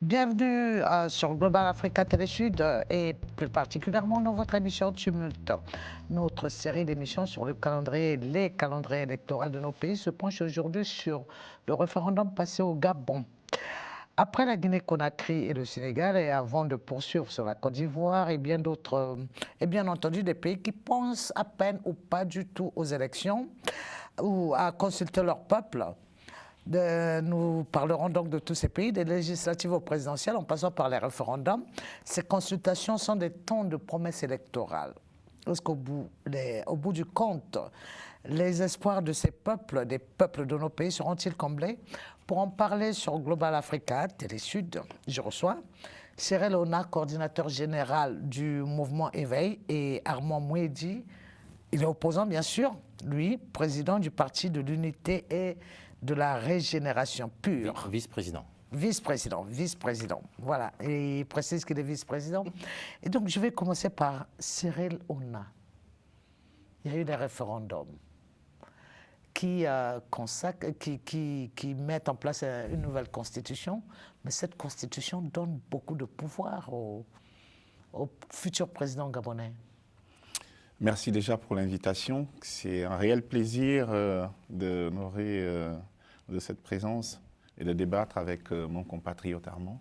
Bienvenue sur Global Africa Télé Sud et plus particulièrement dans votre émission Tumulte. Notre série d'émissions sur les calendriers électoraux de nos pays se penche aujourd'hui sur le référendum passé au Gabon. Après la Guinée-Conakry et le Sénégal, et avant de poursuivre sur la Côte d'Ivoire et bien d'autres, et bien entendu des pays qui pensent à peine ou pas du tout aux élections ou à consulter leur peuple. Nous parlerons donc de tous ces pays, des législatives aux présidentielles, en passant par les référendums. Ces consultations sont des temps de promesses électorales. Parce qu'au bout, au bout du compte, les espoirs de ces peuples, des peuples de nos pays, seront-ils comblés? Pour en parler sur Global Africa, Télé Sud, je reçois Cyril Ona, coordinateur général du mouvement Éveil, et Armand Mouedi, il est opposant bien sûr, lui, président du Parti de l'Unité et de la Régénération pure. Vice-président. Vice-président, voilà. Et il précise qu'il est vice-président. Et donc, je vais commencer par Cyril Ona. Il y a eu des référendums qui mettent en place une nouvelle constitution, mais cette constitution donne beaucoup de pouvoir au futur président gabonais. Merci déjà pour l'invitation. C'est un réel plaisir de m'honorer de cette présence et de débattre avec mon compatriote Armand.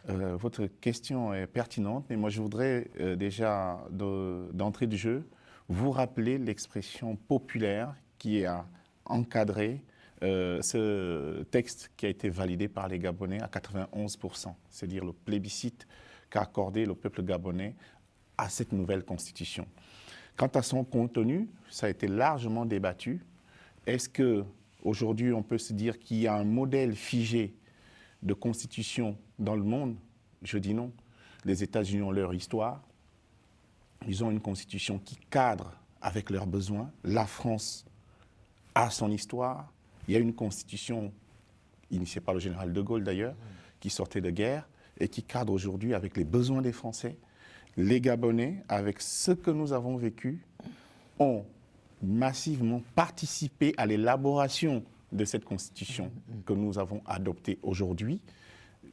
Votre question est pertinente, mais moi je voudrais déjà, d'entrée de jeu, vous rappeler l'expression populaire qui a encadré ce texte qui a été validé par les Gabonais à 91%, c'est-à-dire le plébiscite qu'a accordé le peuple gabonais à cette nouvelle constitution. Quant à son contenu, ça a été largement débattu. Est-ce qu'aujourd'hui, on peut se dire qu'il y a un modèle figé de constitution dans le monde? Je dis non. Les États-Unis ont leur histoire. Ils ont une constitution qui cadre avec leurs besoins. La France a son histoire. Il y a une constitution, initiée par le général de Gaulle d'ailleurs, qui sortait de guerre et qui cadre aujourd'hui avec les besoins des Français. Les Gabonais, avec ce que nous avons vécu, ont massivement participé à l'élaboration de cette constitution que nous avons adoptée aujourd'hui.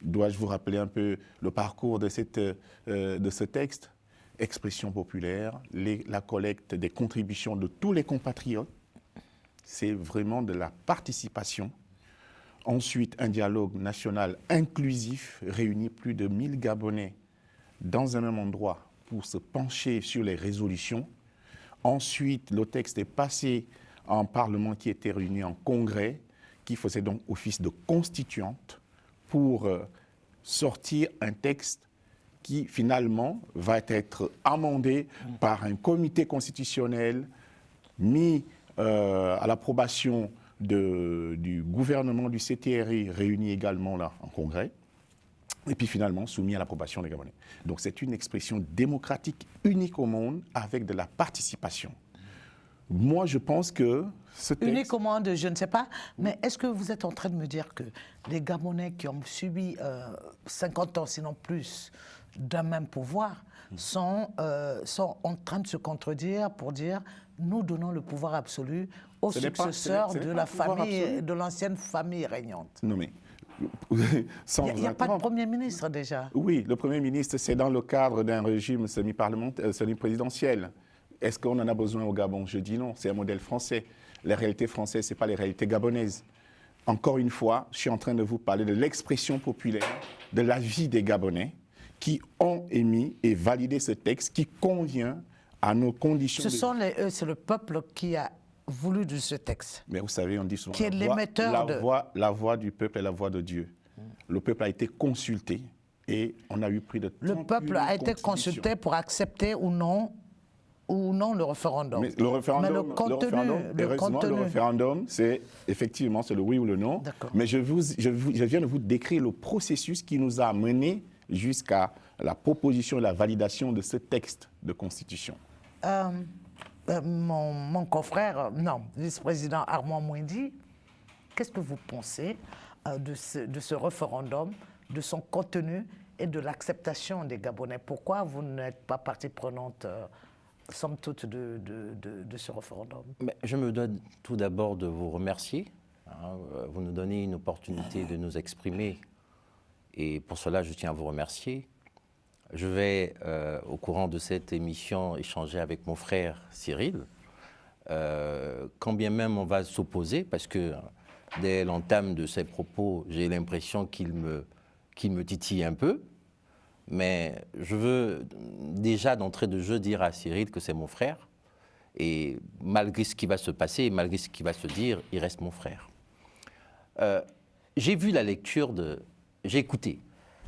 Dois-je vous rappeler un peu le parcours de ce texte? Expression populaire, la collecte des contributions de tous les compatriotes, c'est vraiment de la participation. Ensuite, un dialogue national inclusif réunit plus de 1000 Gabonais dans un même endroit pour se pencher sur les résolutions. Ensuite, le texte est passé en Parlement qui était réuni en Congrès, qui faisait donc office de constituante pour sortir un texte qui finalement va être amendé par un comité constitutionnel mis à l'approbation du gouvernement du CTRI réuni également là en Congrès. Et puis finalement soumis à l'approbation des Gabonais. Donc c'est une expression démocratique unique au monde avec de la participation. Moi je pense que ce texte... Unique au monde, je ne sais pas, mais est-ce que vous êtes en train de me dire que les Gabonais qui ont subi 50 ans, sinon plus, d'un même pouvoir, sont en train de se contredire pour dire nous donnons le pouvoir absolu aux successeurs de la famille, de l'ancienne famille régnante? Non mais... Il n'y a pas de Premier ministre déjà. Oui, le Premier ministre, c'est dans le cadre d'un régime semi-présidentiel. Est-ce qu'on en a besoin au Gabon? Je dis non, c'est un modèle français. Les réalités françaises, ce n'est pas les réalités gabonaises. Encore une fois, je suis en train de vous parler de l'expression populaire, de la vie des Gabonais qui ont émis et validé ce texte qui convient à nos conditions. C'est le peuple qui a voulu de ce texte. Mais vous savez, on dit souvent qui est l'émetteur la voix du peuple est la voix de Dieu. Le peuple a été consulté et on a eu prix de 38 Le peuple a été consulté pour accepter ou non le référendum. Mais le référendum, c'est effectivement le oui ou le non. Mais je viens de vous décrire le processus qui nous a menés jusqu'à la proposition et la validation de ce texte de constitution. Mon confrère, vice-président Armand Mouedi, qu'est-ce que vous pensez de ce référendum, de son contenu et de l'acceptation des Gabonais? Pourquoi vous n'êtes pas partie prenante, somme toute, de ce référendum? Je me donne tout d'abord de vous remercier. Vous nous donnez une opportunité de nous exprimer et pour cela, je tiens à vous remercier. Je vais, au courant de cette émission, échanger avec mon frère Cyril. Quand bien même on va s'opposer, parce que dès l'entame de ses propos, j'ai l'impression qu'il me titille un peu. Mais je veux déjà d'entrée de jeu dire à Cyril que c'est mon frère. Et malgré ce qui va se passer, et malgré ce qui va se dire, il reste mon frère. J'ai vu la lecture j'ai écouté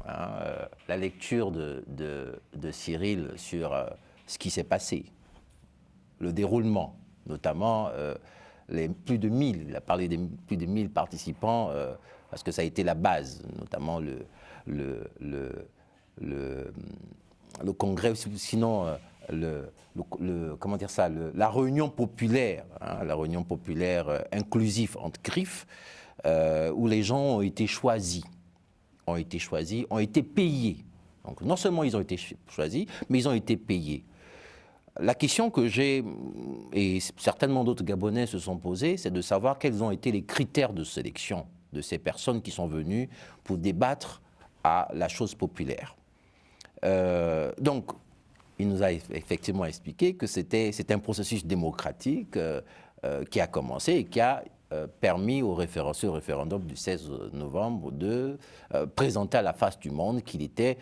la lecture de Cyril sur ce qui s'est passé, le déroulement, notamment les plus de 1000, il a parlé des plus de 1000 participants, parce que ça a été la base, notamment le congrès, sinon comment dire ça, la réunion populaire, la réunion populaire inclusive entre griffes, où les gens ont été choisis, ont été payés. Donc non seulement ils ont été choisis, mais ils ont été payés. La question que j'ai, et certainement d'autres Gabonais se sont posés, c'est de savoir quels ont été les critères de sélection de ces personnes qui sont venues pour débattre à la chose populaire. Donc, il nous a effectivement expliqué que c'était un processus démocratique qui a commencé et qui a permis au référendum du 16 novembre de présenter à la face du monde qu'il était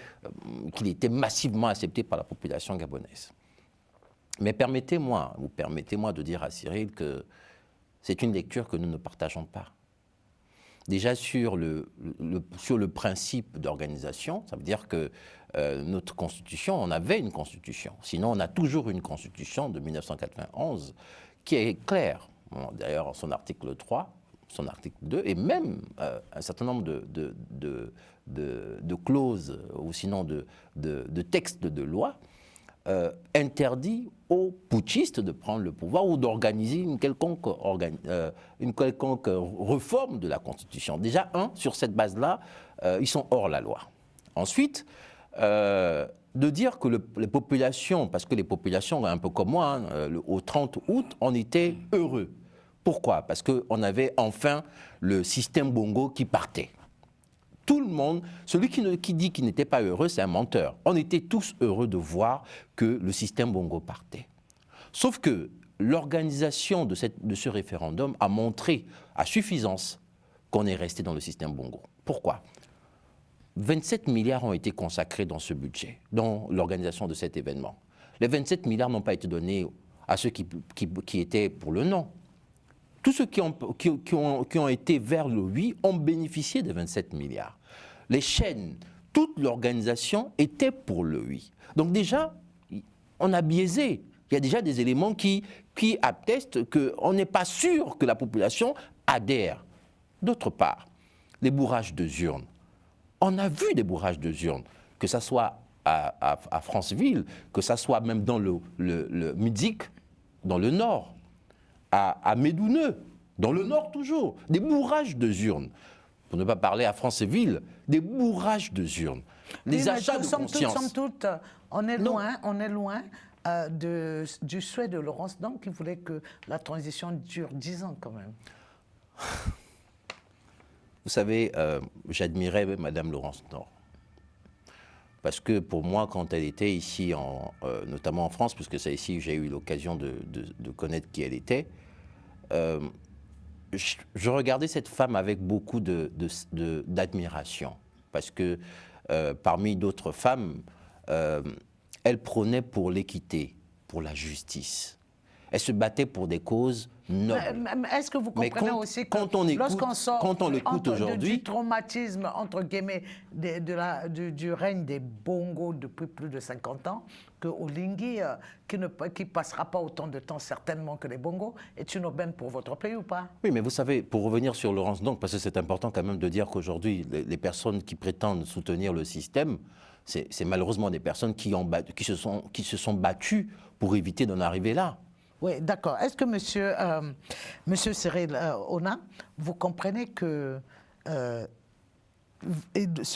massivement accepté par la population gabonaise. Mais permettez-moi de dire à Cyril que c'est une lecture que nous ne partageons pas. Déjà sur le principe d'organisation, ça veut dire que notre constitution, on avait une constitution. Sinon, on a toujours une constitution de 1991 qui est claire. Bon, d'ailleurs, son article 3, son article 2, et même un certain nombre de clauses, ou sinon de textes de loi, interdit aux putschistes de prendre le pouvoir ou d'organiser une quelconque réforme de la Constitution. Déjà, sur cette base-là, ils sont hors la loi. Ensuite, de dire que les populations, parce que les populations, un peu comme moi, au 30 août, on était heureux. Pourquoi? Parce qu'on avait enfin le système Bongo qui partait. Tout le monde, celui qui dit qu'il n'était pas heureux, c'est un menteur. On était tous heureux de voir que le système Bongo partait. Sauf que l'organisation de ce référendum a montré à suffisance qu'on est resté dans le système Bongo. Pourquoi? 27 milliards ont été consacrés dans ce budget, dans l'organisation de cet événement. Les 27 milliards n'ont pas été donnés à ceux qui étaient pour le non. Tous ceux qui ont été vers le oui ont bénéficié des 27 milliards. Les chaînes, toute l'organisation était pour le oui. Donc déjà, on a biaisé. Il y a déjà des éléments qui attestent qu'on n'est pas sûr que la population adhère. D'autre part, les bourrages de urnes. On a vu des bourrages de urnes, que ce soit à Franceville, que ce soit même dans le Midik, dans le nord, à Médouneux, dans le nord toujours, des bourrages de urnes. Pour ne pas parler à Franceville, des bourrages de urnes. Les achats de conscience. On est loin du souhait de Laurence Dong qui voulait que la transition dure 10 ans quand même. Vous savez, j'admirais Madame Laurence Dong. Parce que pour moi, quand elle était ici, notamment en France, puisque c'est ici que j'ai eu l'occasion de connaître qui elle était, je regardais cette femme avec beaucoup d'admiration. Parce que parmi d'autres femmes, elle prônait pour l'équité, pour la justice. Elle se battait pour des causes nobles. Est-ce que vous comprenez aussi que lorsqu'on sort du traumatisme, entre guillemets, du règne des Bongo depuis plus de 50 ans, que Olingi, qui ne passera pas autant de temps certainement que les Bongo, est une aubaine pour votre pays ou pas? Oui, mais vous savez, pour revenir sur Laurence Dong, parce que c'est important quand même de dire qu'aujourd'hui, les personnes qui prétendent soutenir le système, c'est malheureusement des personnes qui se sont battues pour éviter d'en arriver là. Oui, d'accord. Est-ce que monsieur Cyril Ona, vous comprenez que ce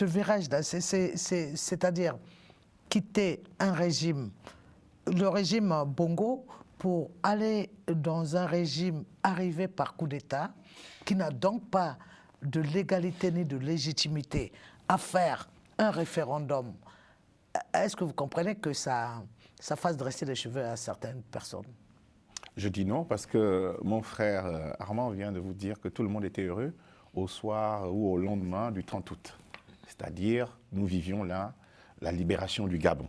virage-là, c'est-à-dire quitter un régime, le régime Bongo, pour aller dans un régime arrivé par coup d'État, qui n'a donc pas de légalité ni de légitimité à faire un référendum, est-ce que vous comprenez que ça fasse dresser les cheveux à certaines personnes? Je dis non parce que mon frère Armand vient de vous dire que tout le monde était heureux au soir ou au lendemain du 30 août. C'est-à-dire, nous vivions là la libération du Gabon.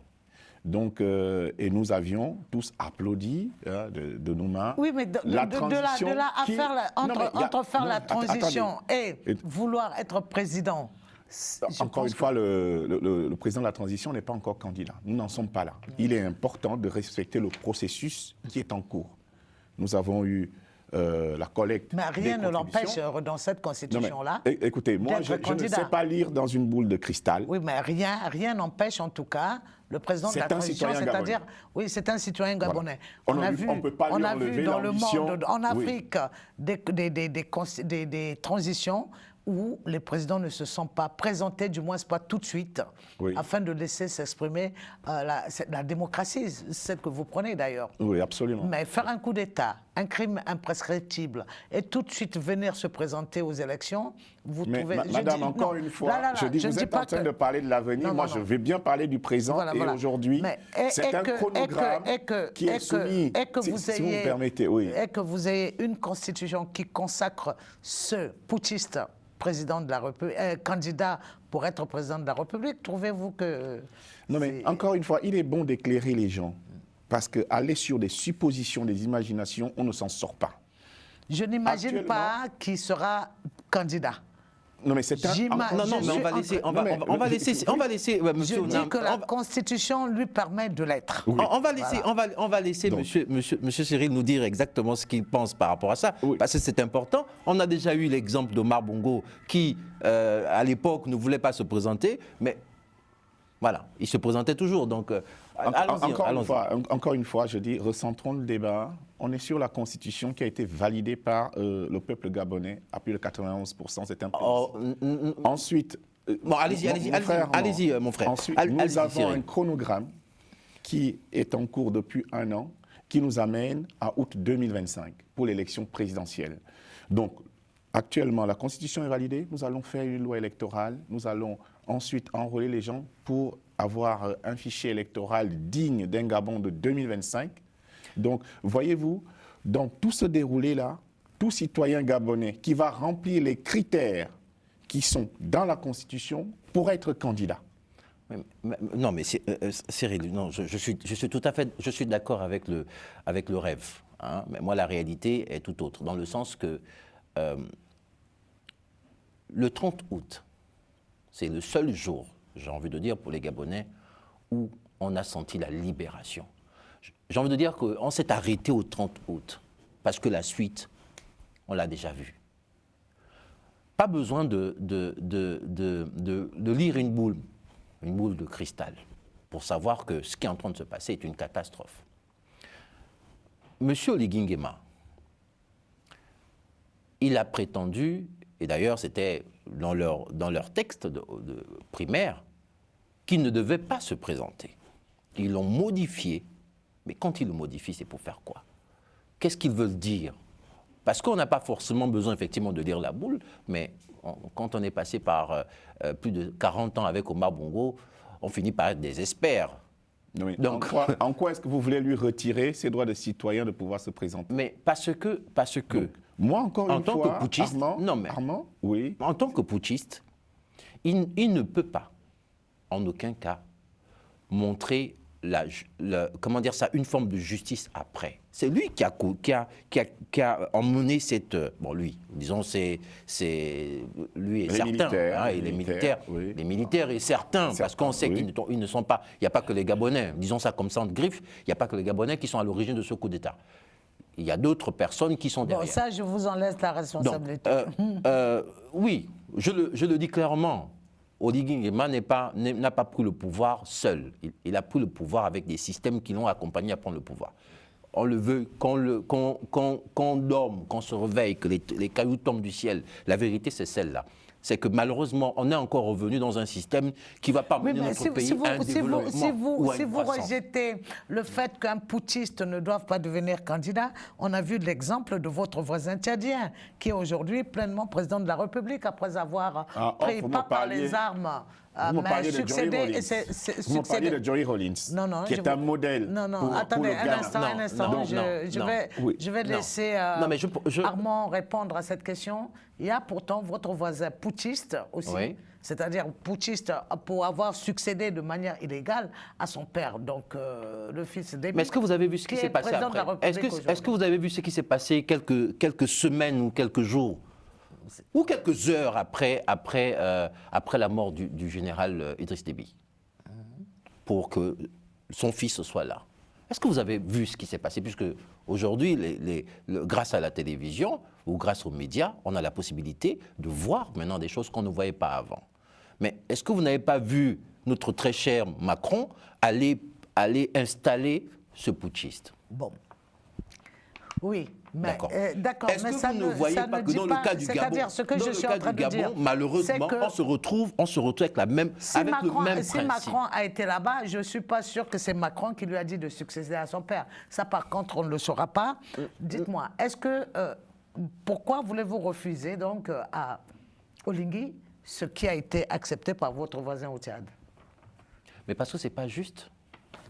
Donc, et nous avions tous applaudi de nos mains. Oui, mais entre faire la transition et vouloir être président. Encore une fois, le président de la transition n'est pas encore candidat. Nous n'en sommes pas là. Il est important de respecter le processus qui est en cours. Nous avons eu la collecte. Mais rien ne l'empêche dans cette constitution-là. Écoutez, moi, je ne sais pas lire dans une boule de cristal. Oui, mais rien n'empêche en tout cas le président de la transition, c'est-à-dire, oui, c'est un citoyen gabonais. Voilà. On a vu dans le monde, en Afrique, des transitions où les présidents ne se sont pas présentés, du moins pas tout de suite, afin de laisser s'exprimer la démocratie, celle que vous prenez d'ailleurs. Oui, absolument. Mais faire un coup d'État, un crime imprescriptible, et tout de suite venir se présenter aux élections, vous trouvez... Madame, encore une fois, je dis, vous êtes en train de parler de l'avenir, moi je vais bien parler du présent, et aujourd'hui, c'est un chronogramme qui est soumis, si vous me permettez, et que vous ayez une constitution qui consacre ce putschiste président de la République, candidat pour être président de la République, trouvez-vous que... Non mais encore une fois, il est bon d'éclairer les gens, parce qu'aller sur des suppositions, des imaginations, on ne s'en sort pas. Je n'imagine pas qui sera candidat. Non mais c'est un... Non, mais on va laisser, monsieur... Je dis que la Constitution lui permet de l'être. Oui. On va laisser monsieur Cyril nous dire exactement ce qu'il pense par rapport à ça, parce que c'est important. On a déjà eu l'exemple d'Omar Bongo qui, à l'époque, ne voulait pas se présenter, mais voilà, il se présentait toujours. Donc, encore une fois, je dis, recentrons le débat. On est sur la Constitution qui a été validée par le peuple gabonais à plus de 91%. C'est un pays. Ensuite, bon, allez-y, mon frère. Ensuite, nous avons un chronogramme qui est en cours depuis 1 an, qui nous amène à août 2025 pour l'élection présidentielle. Donc, actuellement, la Constitution est validée. Nous allons faire une loi électorale. Nous allons ensuite enrôler les gens pour avoir un fichier électoral digne d'un Gabon de 2025. Donc, voyez-vous, dans tout ce déroulé-là, tout citoyen gabonais qui va remplir les critères qui sont dans la Constitution pour être candidat. Non, mais Cyril, non, je suis tout à fait, je suis d'accord avec le rêve. Hein, mais moi, la réalité est tout autre, dans le sens que le 30 août, c'est le seul jour, j'ai envie de dire, pour les Gabonais, où on a senti la libération. J'ai envie de dire qu'on s'est arrêté au 30 août, parce que la suite, on l'a déjà vue. Pas besoin de lire une boule de cristal, pour savoir que ce qui est en train de se passer est une catastrophe. Monsieur Oligui Nguema, il a prétendu, et d'ailleurs c'était dans leur texte de primaire, qu'il ne devait pas se présenter. Ils l'ont modifié. Mais quand ils le modifient, c'est pour faire quoi? Qu'est-ce qu'ils veulent dire? Parce qu'on n'a pas forcément besoin, effectivement, de lire la boule, mais quand on est passé par plus de 40 ans avec Omar Bongo, on finit par être des experts. Oui. Donc, en quoi est-ce que vous voulez lui retirer ses droits de citoyen de pouvoir se présenter? Mais parce que donc, moi, encore une fois, que putschiste, Armand, oui. En tant que putschiste, il ne peut pas, en aucun cas, montrer comment dire ça, une forme de justice après. C'est lui qui a emmené cette... Bon, lui, disons, lui est certain. Hein, et les militaires, oui. Les militaires et certains, parce qu'on sait qu'ils ne sont pas... Il n'y a pas que les Gabonais, disons ça comme ça entre griffes, il n'y a pas que les Gabonais qui sont à l'origine de ce coup d'État. Il y a d'autres personnes qui sont derrière. Bon, ça, je vous en laisse la responsabilité. Donc, oui, je le dis clairement. Oligui Nguema n'a pas pris le pouvoir seul. Il a pris le pouvoir avec des systèmes qui l'ont accompagné à prendre le pouvoir. On le veut, qu'on dorme, qu'on se réveille, que les cailloux tombent du ciel. La vérité, c'est celle-là. c'est que malheureusement, on est encore revenu dans un système qui ne va pas mener notre pays à un développement ou à si une vous croissance. rejetez le fait qu'un putschiste ne doive pas devenir candidat, on a vu l'exemple de votre voisin tchadien, qui est aujourd'hui pleinement président de la République, après avoir pris pas par les armes, mais succédé. Vous me parliez de Joey Rollins, qui est un modèle. Non, attendez un instant, je vais laisser Armand répondre à cette question. Il y a pourtant votre voisin putschiste aussi, c'est-à-dire putschiste pour avoir succédé de manière illégale à son père, donc le fils d'Émile. Mais est-ce que vous avez vu ce qui s'est passé après? Est-ce que vous avez vu ce qui s'est passé quelques semaines ou quelques jours ou quelques heures après la mort du général Idriss Déby, pour que son fils soit là? Est-ce que vous avez vu ce qui s'est passé? Puisque aujourd'hui, grâce à la télévision ou grâce aux médias, on a la possibilité de voir maintenant des choses qu'on ne voyait pas avant. Mais est-ce que vous n'avez pas vu notre très cher Macron aller installer ce putschiste? Bon. Oui, mais d'accord. Est-ce que vous ne voyez pas que dans le cas du Gabon, ce que je suis en train de dire, malheureusement, on se retrouve avec le même principe. Si Macron a été là-bas, je ne suis pas sûr que c'est Macron qui lui a dit de succéder à son père. Ça, par contre, on ne le saura pas. Dites-moi, pourquoi voulez-vous refuser donc à Oligui ce qui a été accepté par votre voisin au Tchad? Mais parce que ce n'est pas juste.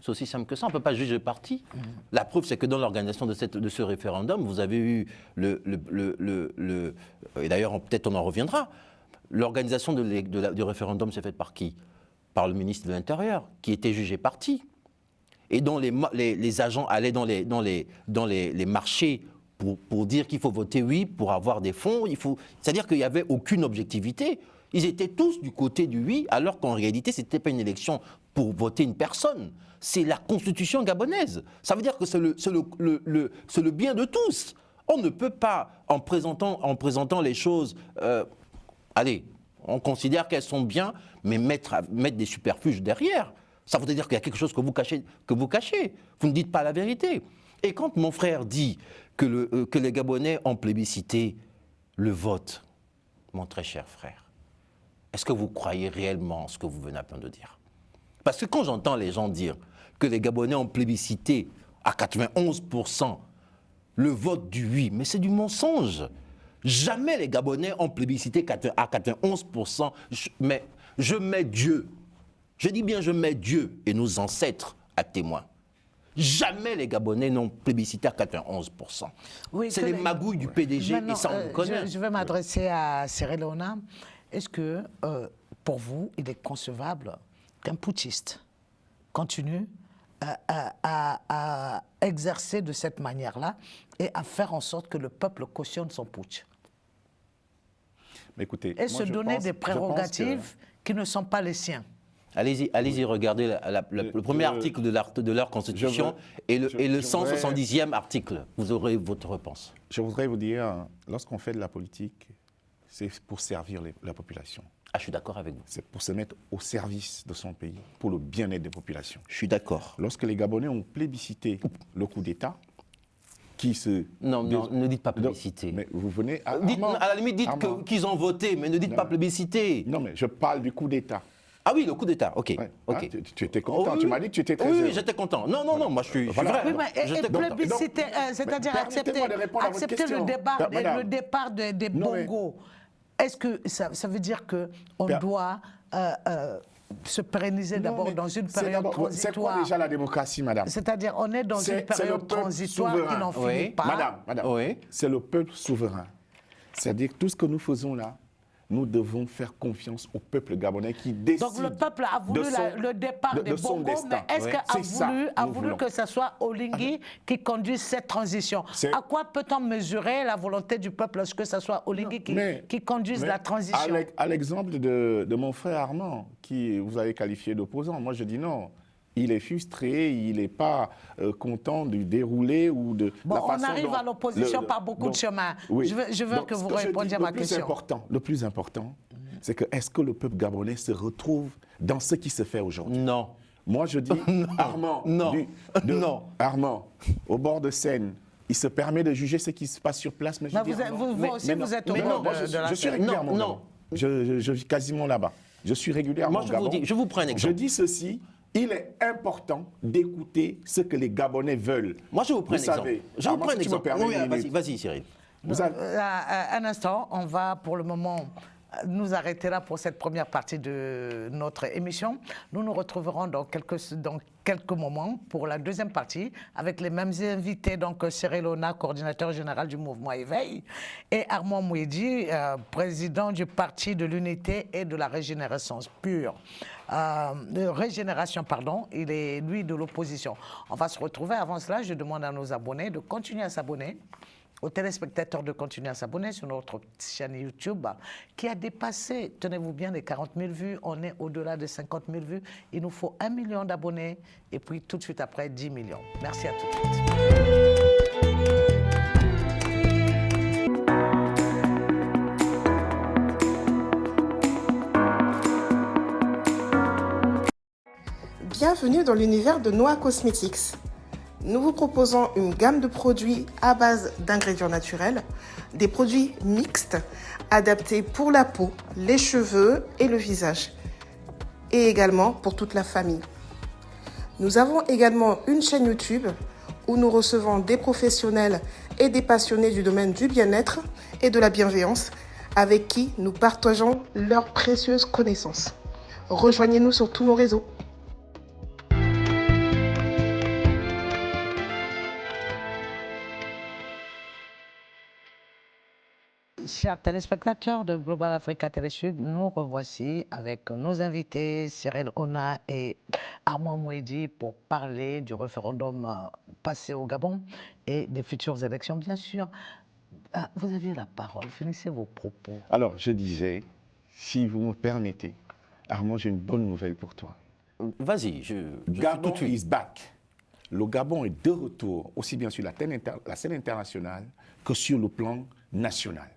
C'est aussi simple que ça, on ne peut pas juger le parti. La preuve, c'est que dans l'organisation de ce référendum, vous avez eu et d'ailleurs, peut-être on en reviendra, l'organisation du référendum s'est faite par qui? Par le ministre de l'Intérieur, qui était jugé parti, et dont les agents allaient dans les marchés pour dire qu'il faut voter oui, pour avoir des fonds. C'est-à-dire qu'il n'y avait aucune objectivité. Ils étaient tous du côté du oui, alors qu'en réalité, ce n'était pas une élection pour voter une personne. C'est la constitution gabonaise. Ça veut dire que c'est le bien de tous. On ne peut pas, en présentant les choses, on considère qu'elles sont bien, mais mettre des superfuges derrière. Ça veut dire qu'il y a quelque chose que vous cachez. Vous ne dites pas la vérité. Et quand mon frère dit que les Gabonais ont plébiscité le vote, mon très cher frère, est-ce que vous croyez réellement ce que vous venez à peine de dire? Parce que quand j'entends les gens dire que les Gabonais ont plébiscité à 91% le vote du oui, mais c'est du mensonge. Jamais les Gabonais ont plébiscité à 91%. Mais je mets Dieu, je dis bien je mets Dieu et nos ancêtres à témoin. Jamais les Gabonais n'ont plébiscité à 91%. Oui, c'est les magouilles du PDG et ça on le connaît. Je vais m'adresser à Cyril Léonard. Est-ce que, pour vous, il est concevable qu'un putschiste continue à exercer de cette manière-là et à faire en sorte que le peuple cautionne son putsch? Écoutez, et se donner des prérogatives qui ne sont pas les siens? Allez-y, regardez le premier article de leur constitution et le 170e article. Vous aurez votre réponse. Je voudrais vous dire, lorsqu'on fait de la politique, c'est pour servir la population. Ah, je suis d'accord avec vous. C'est pour se mettre au service de son pays, pour le bien-être des populations. Je suis d'accord. Lorsque les Gabonais ont plébiscité le coup d'État, qui se... Non, ne dites pas plébiscité. Mais vous venez... À la limite, dites qu'ils ont voté, mais ne dites pas plébiscité. Non, mais je parle du coup d'État. Ah oui, le coup d'État, ok. Ouais. Okay. Ah, tu étais content, tu m'as dit que tu étais très heureux. Oui, j'étais content. Non, moi je suis vrai. Oui, mais plébisciter, c'est-à-dire accepter le départ des Bongos. Est-ce que ça veut dire qu'on doit se pérenniser d'abord dans une période transitoire? C'est quoi déjà la démocratie, madame? C'est-à-dire on est dans une période transitoire qui n'en finit pas. Madame, c'est le peuple souverain. C'est-à-dire que tout ce que nous faisons là, nous devons faire confiance au peuple gabonais qui décide. Donc le peuple a voulu le départ des Bongos, mais est-ce qu'il a voulu que ce soit Oligui qui conduise cette transition? À quoi peut-on mesurer la volonté du peuple lorsque ce soit Oligui qui conduise la transition? À l'exemple de mon frère Armand, qui vous avez qualifié d'opposant, moi je dis non. Il est frustré, il n'est pas content du déroulé ou de la façon on arrive à l'opposition par beaucoup de chemins. Oui. Je veux que vous répondiez à ma question. Le plus important, c'est que est-ce que le peuple gabonais se retrouve dans ce qui se fait aujourd'hui? Non. Moi, je dis, Armand, Armand, au bord de Seine, il se permet de juger ce qui se passe sur place, mais je dis, vous aussi, vous êtes au bord de la je suis régulièrement. Je vis quasiment là-bas. Je suis régulièrement Moi, au Gabon. je vous prends un exemple. Je dis ceci, il est important d'écouter ce que les Gabonais veulent. Moi, je vous prends un exemple. Savez, Je vous prends un si tu me exemple. permets Oui, une minute. vas-y, Cyril. Vous avez- Un instant, on va pour le moment nous arrêter là pour cette première partie de notre émission. Nous nous retrouverons dans quelques moments pour la deuxième partie avec les mêmes invités, donc Cyril Ona, coordinateur général du mouvement Éveil, et Armand Mouedi, président du Parti de l'Unité et de la Régénération pure. Il est lui de l'opposition. On va se retrouver. Avant cela, je demande à nos abonnés de continuer à s'abonner, aux téléspectateurs de continuer à s'abonner sur notre chaîne YouTube qui a dépassé, tenez-vous bien, les 40 000 vues. On est au-delà des 50 000 vues. Il nous faut 1 million d'abonnés et puis tout de suite après 10 millions. Merci à tout de suite. Bienvenue dans l'univers de Noah Cosmetics. Nous vous proposons une gamme de produits à base d'ingrédients naturels, des produits mixtes adaptés pour la peau, les cheveux et le visage, et également pour toute la famille. Nous avons également une chaîne YouTube où nous recevons des professionnels et des passionnés du domaine du bien-être et de la bienveillance avec qui nous partageons leurs précieuses connaissances. Rejoignez-nous sur tous nos réseaux. Chers téléspectateurs de Global Africa Télé Sud, nous revoici avec nos invités Cyril Ona et Armand Mouedi pour parler du référendum passé au Gabon et des futures élections, bien sûr. Vous aviez la parole, finissez vos propos. Alors, je disais, si vous me permettez, Armand, j'ai une bonne nouvelle pour toi. Vas-y, je Gabon tout de suite. is back. Le Gabon est de retour, aussi bien sur la scène internationale que sur le plan national.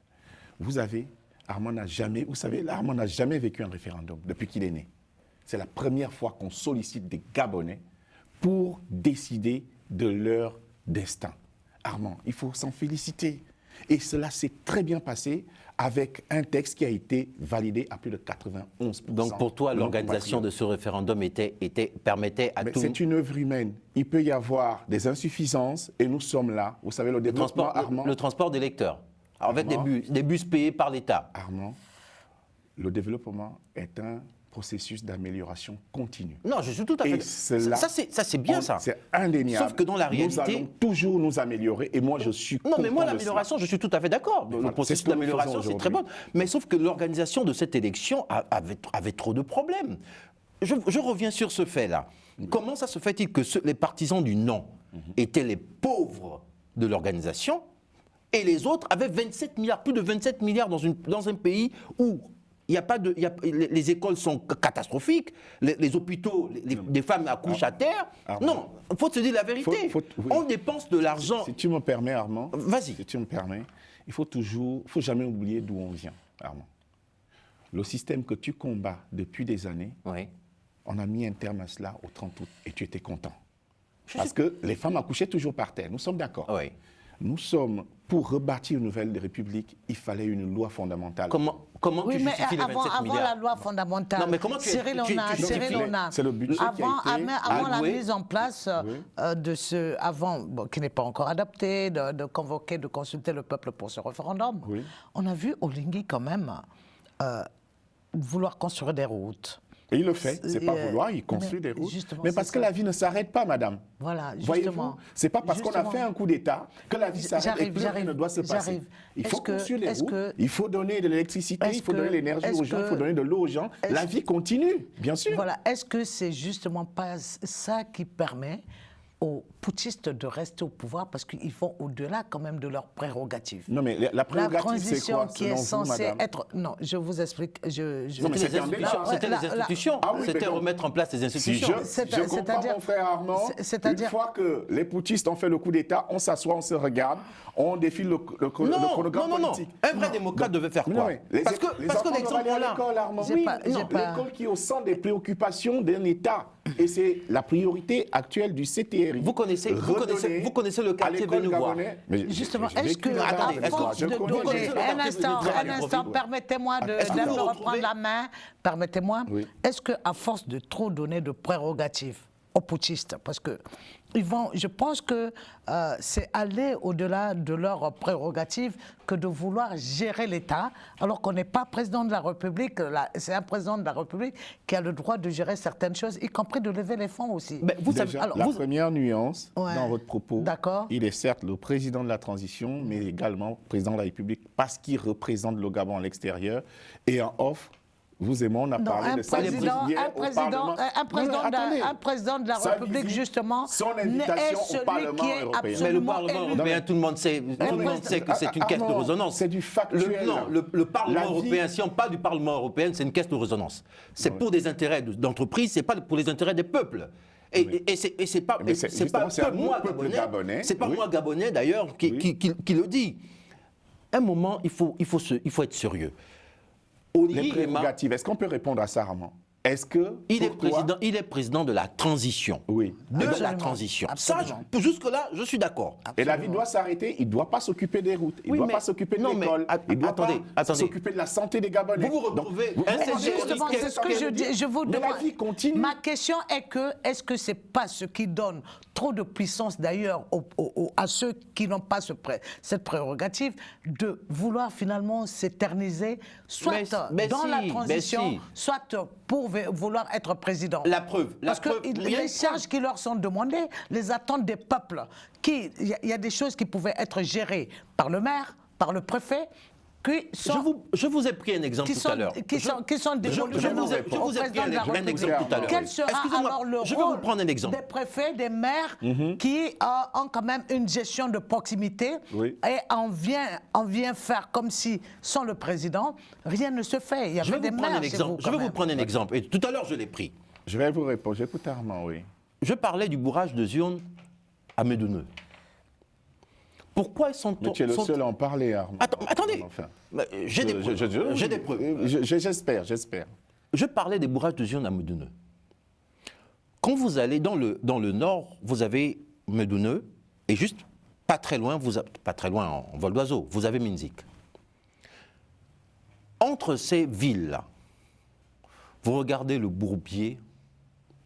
Vous savez, Armand n'a jamais vécu un référendum depuis qu'il est né. C'est la première fois qu'on sollicite des Gabonais pour décider de leur destin. Armand, il faut s'en féliciter. Et cela s'est très bien passé avec un texte qui a été validé à plus de 91%. Donc pour toi, l'organisation de ce référendum permettait à tout... C'est une œuvre humaine. Il peut y avoir des insuffisances et nous sommes là. Vous savez, le développement, Armand... Le transport des lecteurs, avec des bus payés par l'État. Armand, le développement est un processus d'amélioration continue. Non, je suis tout à fait... Ça, c'est bien, ça. C'est indéniable. Sauf que dans la réalité... Nous allons toujours nous améliorer et moi, je suis Non, mais moi, l'amélioration, je suis tout à fait d'accord. Le processus d'amélioration, c'est très bon. Mais sauf que l'organisation de cette élection avait trop de problèmes. Je reviens sur ce fait-là. Comment ça se fait-il que les partisans du non étaient les pauvres de l'organisation et les autres avaient 27 milliards, plus de 27 milliards dans un pays où les écoles sont catastrophiques, les hôpitaux, les femmes accouchent à terre. Non, il faut se dire la vérité. Oui. On dépense de l'argent. Si tu me permets, Armand, vas-y. Si tu me permets, il faut jamais oublier d'où on vient, Armand. Le système que tu combats depuis des années, oui. On a mis un terme à cela au 30 août et tu étais content. Parce que les femmes accouchaient toujours par terre, nous sommes d'accord. Oui. Nous sommes, pour rebâtir une nouvelle république, il fallait une loi fondamentale. Comment tu justifies les 27 avant milliards la loi fondamentale, non, mais comment Cyril Ona, c'est le budget avant la mise en place de qui n'est pas encore adapté, de consulter le peuple pour ce référendum, on a vu Olingi quand même vouloir construire des routes. Et il le fait, c'est pas vouloir, il construit des routes. Mais parce que la vie ne s'arrête pas, madame. Voilà, justement. C'est pas parce qu'on a fait un coup d'État que la vie s'arrête et plus rien ne doit se passer. Il faut construire les routes, il faut donner de l'électricité, il faut donner l'énergie aux gens, il faut donner de l'eau aux gens. La vie continue, bien sûr. Voilà, est-ce que c'est justement pas ça qui permet aux putschistes de rester au pouvoir parce qu'ils vont au-delà quand même de leurs prérogatives. Non, mais la prérogative, c'est quoi, qui est censée être... Non, je vous explique. C'était les institutions. C'était remettre en place les institutions. Si je comprends mon frère Armand, une fois que les putschistes ont fait le coup d'État, on s'assoit, on se regarde, on défile le chronogramme politique. Un vrai démocrate devait faire quoi? Parce que l'exemple là... L'école qui est au centre des préoccupations d'un État. Et c'est la priorité actuelle du CTRI. Vous connaissez le quartier Benouvois. Justement, est-ce que, à force de donner, un instant, permettez-moi de reprendre la main, permettez-moi, est-ce qu'à force de trop donner de prérogatives aux putschistes, parce que je pense que c'est aller au-delà de leurs prérogatives que de vouloir gérer l'État, alors qu'on n'est pas président de la République, c'est un président de la République qui a le droit de gérer certaines choses, y compris de lever les fonds aussi. Mais première nuance dans votre propos, il est certes le président de la transition, mais également président de la République, parce qu'il représente le Gabon à l'extérieur, et en off, vous et moi, on a parlé de ça. Un président de la République, justement, son invitation au Parlement européen. Mais le Parlement européen, tout le monde sait que c'est une caisse de résonance. C'est du factuel. Le Parlement européen, si on parle du Parlement européen, c'est une caisse de résonance. C'est pour des intérêts d'entreprise, c'est pas pour les intérêts des peuples. Et c'est pas moi Gabonais d'ailleurs qui le dit. À un moment, il faut être sérieux. Les prérogatives, est-ce qu'on peut répondre à ça, Armand? Est-ce que il est président de la transition. Oui. De la transition. Ça, jusque-là, je suis d'accord. Et la vie doit s'arrêter. Il ne doit pas s'occuper des routes. Il ne doit pas s'occuper de l'école. Il ne doit pas s'occuper de la santé des Gabonais. Vous retrouvez... Justement, c'est ce que je dis. Je vous demande. La vie continue. Ma question est que, est-ce que ce n'est pas ce qui donne trop de puissance d'ailleurs à ceux qui n'ont pas cette prérogative de vouloir finalement s'éterniser, soit dans la transition, soit pour vouloir être président. La preuve. Parce que les charges qui leur sont demandées, les attentes des peuples, il y a des choses qui pouvaient être gérées par le maire, par le préfet. Je vous ai pris un exemple tout à l'heure. Qui sont dévolus je vous ai pris un exemple tout à l'heure. Quel sera alors le rôle des préfets, des maires qui ont quand même une gestion de proximité et on vient faire comme si, sans le président, rien ne se fait. Il y avait des maires chez vous, je vais vous prendre un exemple. Et tout à l'heure, je l'ai pris. Je vais vous répondre. J'écoute Armand, oui. Je parlais du bourrage de Zion à Medouneux. Pourquoi ils sont... Mais tu es le seul à en parler, Armand. Attendez, j'ai des preuves. J'espère. Je parlais des bourrages de Zion à Medouneux. Quand vous allez dans le nord, vous avez Medouneux, et juste pas très loin en vol d'oiseau, vous avez Minzik. Entre ces villes-là, vous regardez le bourbier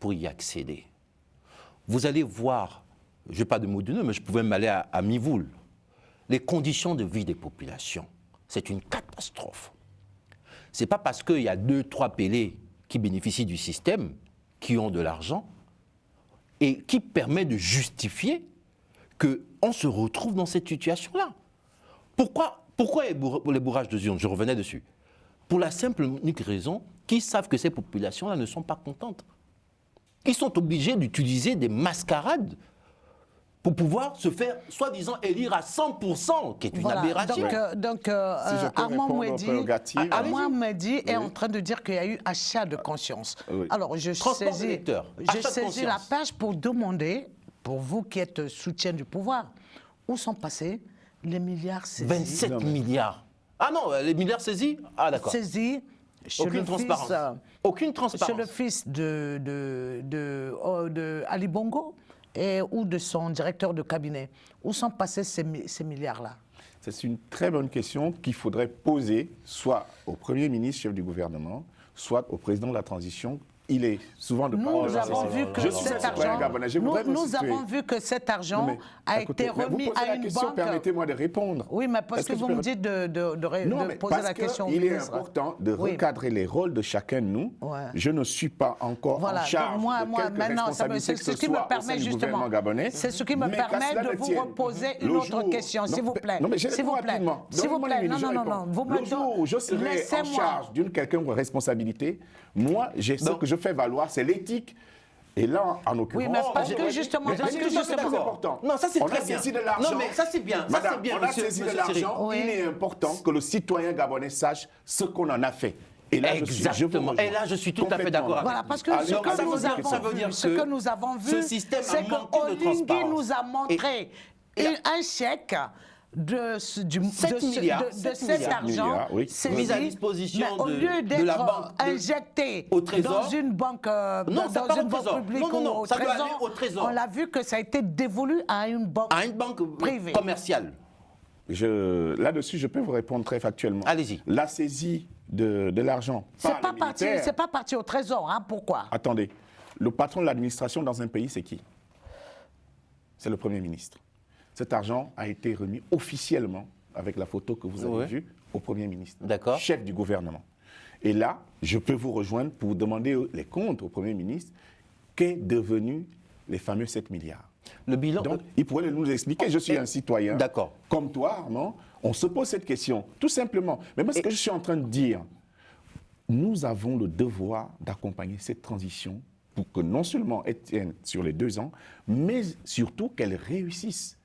pour y accéder. Vous allez voir, je n'ai pas de Medouneux, mais je pouvais m'aller à Mivoul. Les conditions de vie des populations, c'est une catastrophe. Ce n'est pas parce qu'il y a 2-3 pélés qui bénéficient du système, qui ont de l'argent, et qui permet de justifier qu'on se retrouve dans cette situation-là. Pourquoi les bourrages de Zion? Je revenais dessus. Pour la simple et unique raison qu'ils savent que ces populations-là ne sont pas contentes. Ils sont obligés d'utiliser des mascarades pour pouvoir se faire, soi-disant, élire à 100%, qui est une aberration. Donc Armand Mehdi est en train de dire qu'il y a eu achat de conscience. Alors, je saisis la page pour demander, pour vous qui êtes soutien du pouvoir, où sont passés les milliards saisis? 27 milliards. Ah non, les milliards saisis? Ah d'accord. Saisis. Aucune transparence. Aucune transparence. Chez le fils de Ali Bongo ou de son directeur de cabinet. Où sont passés ces milliards-là? C'est une très bonne question qu'il faudrait poser soit au Premier ministre, chef du gouvernement, soit au président de la transition. Il est souvent de parole. Nous avons vu que cet argent a été remis à une banque. Permettez-moi de répondre. Oui, mais parce que vous me dites de poser la question. Il est important de recadrer les rôles de chacun de nous. Je ne suis pas encore en charge de quelque responsabilité que ce soit au sein du gouvernement gabonais. C'est ce qui me permet de vous reposer une autre question, s'il vous plaît. S'il vous plaît. Non. Le jour où je serai en charge d'une quelconque responsabilité, moi, ce que je fais valoir, c'est l'éthique. Et là, en l'occurrence... Oui, mais parce que justement... C'est important. Non, ça c'est très bien. On a saisi de l'argent. Non, mais ça c'est bien. Madame, on a saisi de l'argent. Il est important que le citoyen gabonais sache ce qu'on en a fait. Et là, exactement. Et là, je suis tout à fait d'accord avec vous. Voilà, parce que ce que nous avons vu, c'est que Olingi nous a montré un chèque 7 milliards, de 7 cet milliards, argent, oui. c'est Mis à mis, disposition mais au lieu de la d'être banque injecté au Trésor. dans une banque, Non, ça dans part au une banque Trésor. publique Non, non, non, ou au ça doit Trésor, aller au Trésor. on l'a vu que ça a été dévolu à une banque. À une banque privée. commerciale. Là-dessus, je peux vous répondre très factuellement. Allez-y. La saisie de l'argent par les militaires... C'est pas parti au Trésor, hein, pourquoi? Attendez, le patron de l'administration dans un pays, c'est qui? C'est le Premier ministre. Cet argent a été remis officiellement, avec la photo que vous avez vue, au Premier ministre, D'accord. chef du gouvernement. Et là, je peux vous rejoindre pour vous demander les comptes au Premier ministre, qu'est devenu les fameux 7 milliards. Le bilan. Donc, il pourrait nous expliquer. Je suis un citoyen. D'accord. Comme toi, Armand, on se pose cette question, tout simplement. Mais moi, ce que je suis en train de dire, nous avons le devoir d'accompagner cette transition pour que non seulement elle tienne sur les 2 ans, mais surtout qu'elle réussisse.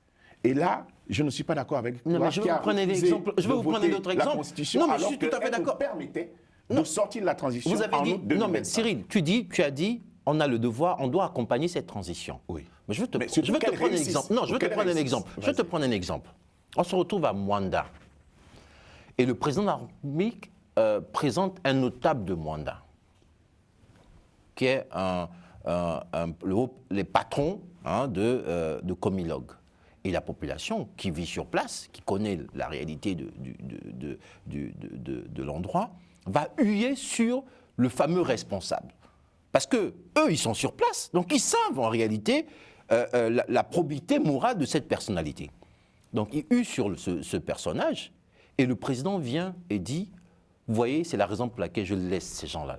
Et là, je ne suis pas d'accord avec Non, mais je vais vous prendre un exemple. Je vais vous prendre un autre exemple. La Constitution, non, mais alors je suis tout à fait d'accord. Permettait de sortir de la transition Vous avez en dit. août 2025. Non, mais Cyril, tu as dit, on a le devoir, on doit accompagner cette transition. Oui. Mais je vais te, Mais je vais te qu'elle prendre un réussisse. exemple. Non, je vais te Qu'elle prendre un réussisse. exemple. Je vais te Vas-y. prendre un exemple. On se retrouve à Mwanda. Et le président de la République présente un notable de Mwanda, qui est les patrons de Comilog. Et la population qui vit sur place, qui connaît la réalité de l'endroit, va huer sur le fameux responsable. Parce que eux, ils sont sur place, donc ils savent en réalité la probité morale de cette personnalité. Donc ils huent sur ce personnage, et le président vient et dit, vous voyez, c'est la raison pour laquelle je laisse ces gens-là.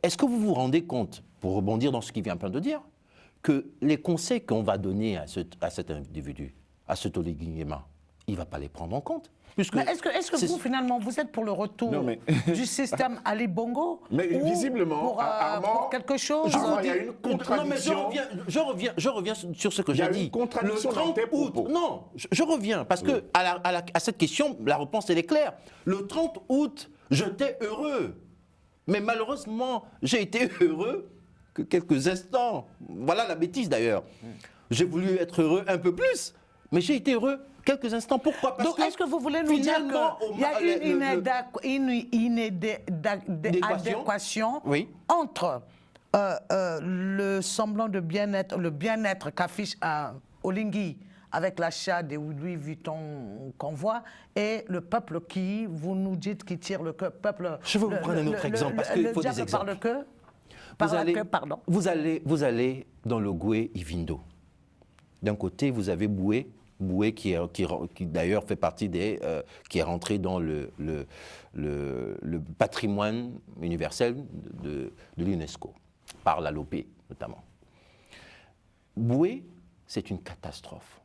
Est-ce que vous vous rendez compte, pour rebondir dans ce qu'il vient de dire, que les conseils qu'on va donner à cet individu, à ce Toléguiema, il ne va pas les prendre en compte. Mais est-ce que vous, finalement, vous êtes pour le retour du système Ali Bongo? Mais visiblement, pour quelque chose il y a une contradiction. Non, mais je reviens sur ce que j'ai dit. Il y a une contradiction dans tes propos. Non, je reviens, parce que à cette question, la réponse, elle est claire. Le 30 août, j'étais heureux. Mais malheureusement, j'ai été heureux que quelques instants. Voilà la bêtise d'ailleurs. J'ai voulu être heureux un peu plus, mais j'ai été heureux quelques instants. Pourquoi? Parce donc, est-ce que vous voulez nous dire qu'il y a une inadéquation entre le semblant de bien-être, le bien-être qu'affiche Olingi avec l'achat des Louis Vuitton qu'on voit, et le peuple qui, vous nous dites, qui tire le peuple... Je vais vous prendre un autre exemple, parce qu'il faut des exemples. Vous allez dans le Goué Ivindo. D'un côté, vous avez Boué qui d'ailleurs fait partie qui est rentré dans le patrimoine universel de l'UNESCO, par la LOPE notamment. Boué, c'est une catastrophe.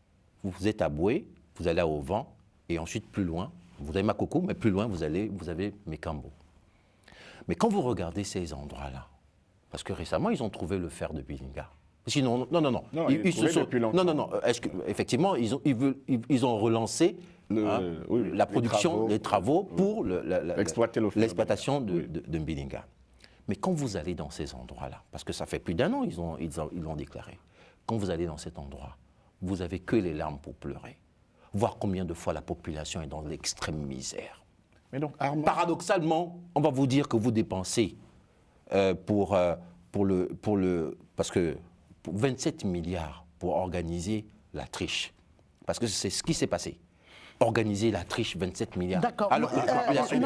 Vous êtes à Boué, vous allez à Ovan, et ensuite plus loin, vous avez Makoko, mais plus loin, vous avez Mekambo. Mais quand vous regardez ces endroits-là, parce que récemment, ils ont trouvé le fer de Bilinga. Sinon, non. Effectivement, ils ont relancé la production, les travaux pour l'exploitation de Mbilinga. Mais quand vous allez dans ces endroits-là, parce que ça fait plus d'1 an, ils l'ont déclaré, quand vous allez dans cet endroit, vous n'avez que les larmes pour pleurer. Voir combien de fois la population est dans l'extrême misère. Mais donc, Armand... Paradoxalement, on va vous dire que vous dépensez parce que pour 27 milliards pour organiser la triche. Parce que c'est ce qui s'est passé. Organiser la triche, 27 milliards. D'accord. Alors que la population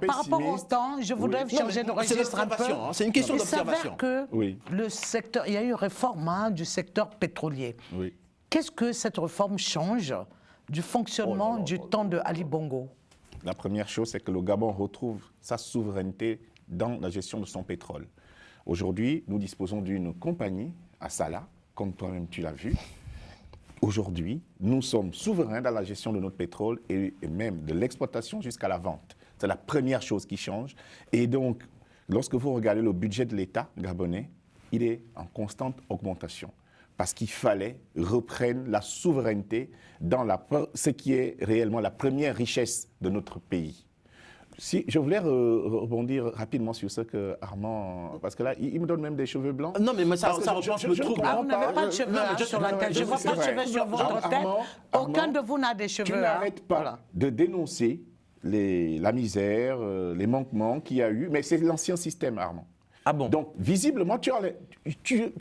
par rapport au temps, je voudrais changer de registre un peu. C'est une question d'observation. Il s'avère que le secteur, il y a eu une réforme du secteur pétrolier. Oui. Qu'est-ce que cette réforme change du fonctionnement du temps de Ali Bongo? La première chose, c'est que le Gabon retrouve sa souveraineté dans la gestion de son pétrole. Aujourd'hui, nous disposons d'une compagnie à Salah, comme toi-même tu l'as vu. Aujourd'hui, nous sommes souverains dans la gestion de notre pétrole et même de l'exploitation jusqu'à la vente. C'est la première chose qui change. Et donc, lorsque vous regardez le budget de l'État gabonais, il est en constante augmentation. Parce qu'il fallait reprendre la souveraineté dans ce qui est réellement la première richesse de notre pays. Si, je voulais rebondir rapidement sur ce que Armand, parce que là, il me donne même des cheveux blancs. Non, mais ça Parce que reprend je le trouble. Ah, vous n'avez pas de cheveux sur la tête. Je ne vois pas de cheveux sur votre tête. Aucun de vous n'a des cheveux. Tu n'arrêtes pas de dénoncer la misère, les manquements qu'il y a eu, mais c'est l'ancien système, Armand. Ah bon? Donc, visiblement, tu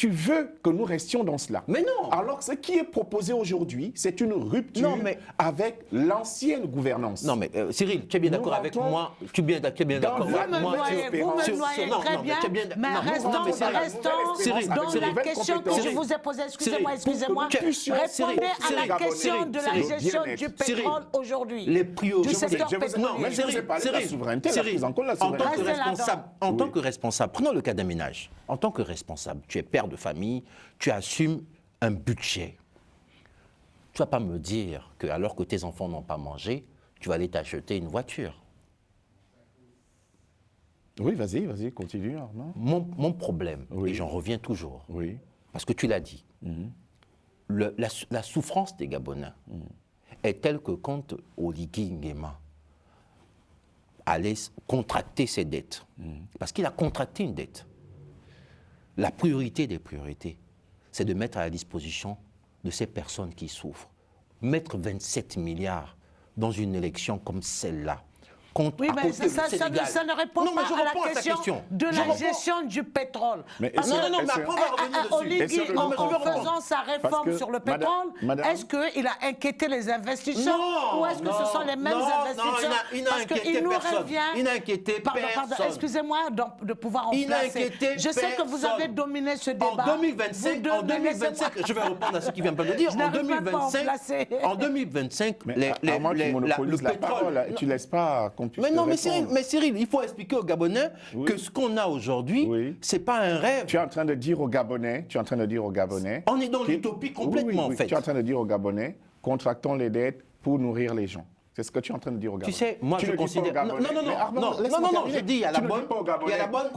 veux que nous restions dans cela. Mais non! Alors que ce qui est proposé aujourd'hui, c'est une rupture avec l'ancienne gouvernance. Non, mais Cyril, tu es bien d'accord avec moi? Tu es bien d'accord avec moi? Vous me noyez très bien, mais restons dans la question que je vous ai posée. Excusez-moi. Répondez à la question de la gestion du pétrole aujourd'hui. Les priorités. Du secteur pétrolier. Mais je vous ai parlé de la souveraineté, la prise en compte de la souveraineté. En tant que responsable, prenons le cas d'un ménage. En tant que responsable, tu es père de famille, tu assumes un budget. Tu ne vas pas me dire que alors que tes enfants n'ont pas mangé, tu vas aller t'acheter une voiture. Oui, vas-y, continue, Armand. Mon problème, et j'en reviens toujours, parce que tu l'as dit, la souffrance des Gabonais est telle que quand Oligui Nguema allait contracter ses dettes, parce qu'il a contracté une dette, la priorité des priorités, c'est de mettre à la disposition de ces personnes qui souffrent. Mettre 27 milliards dans une élection comme celle-là, oui, mais ça ne répond pas à la question de la gestion du pétrole. Parce que Oligui, en faisant sa réforme sur le pétrole, est-ce qu'il a inquiété les investisseurs ou est-ce que ce sont les mêmes investisseurs? Parce qu'il nous revient... Il n'a inquiété personne. Excusez-moi de pouvoir en placer. Je sais que vous avez dominé ce débat. En 2025, je vais répondre à ce qu'il vient de dire. En 2025, le pétrole... Tu ne laisses pas... Mais non, mais Cyril, il faut expliquer aux Gabonais que ce qu'on a aujourd'hui, c'est pas un rêve. Tu es en train de dire aux Gabonais, on est dans l'utopie complètement, en fait. Tu es en train de dire aux Gabonais, contractons les dettes pour nourrir les gens. C'est ce que tu es en train de dire aux Gabonais. Tu sais, moi je considère... Non, je dis il y a la bonne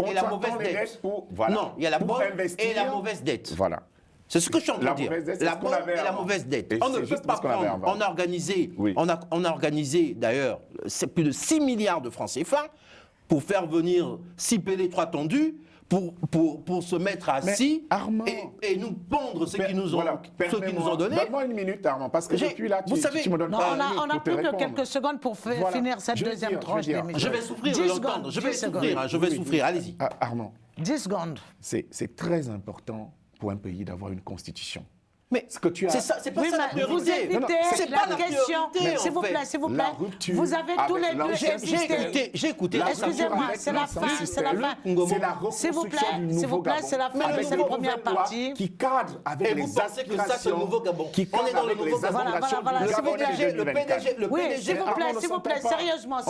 et la mauvaise dette. Non, il y a la bonne et la mauvaise dette. Voilà. C'est ce que je suis en train de dire. La bonne et la mauvaise dette. On ne peut pas prendre. On a organisé d'ailleurs plus de 6 milliards de francs CFA pour faire venir 6 PD 3 tendus pour se mettre assis et nous pondre ce qu'ils nous ont donné. Donne-moi une minute, Armand, parce que depuis là, tu me donnes pas on n'a plus que quelques secondes pour finir cette deuxième tranche d'émission. Je vais souffrir de l'entendre. Je vais souffrir. Allez-y. Armand. 10 secondes. C'est très important pour un pays d'avoir une constitution. Mais ce que tu as... c'est pas ça la priorité. Vous évitez la question. S'il vous plaît. Vous avez tous les deux évité. J'ai écouté. Excusez-moi, c'est la fin. C'est la reconstruction du nouveau Gabon. C'est la fin de cette première partie. Qui cadre avec les aspirations. Et vous pensez que ça, c'est le nouveau Gabon? On est dans le nouveau Gabon. Oui, s'il vous plaît, sérieusement,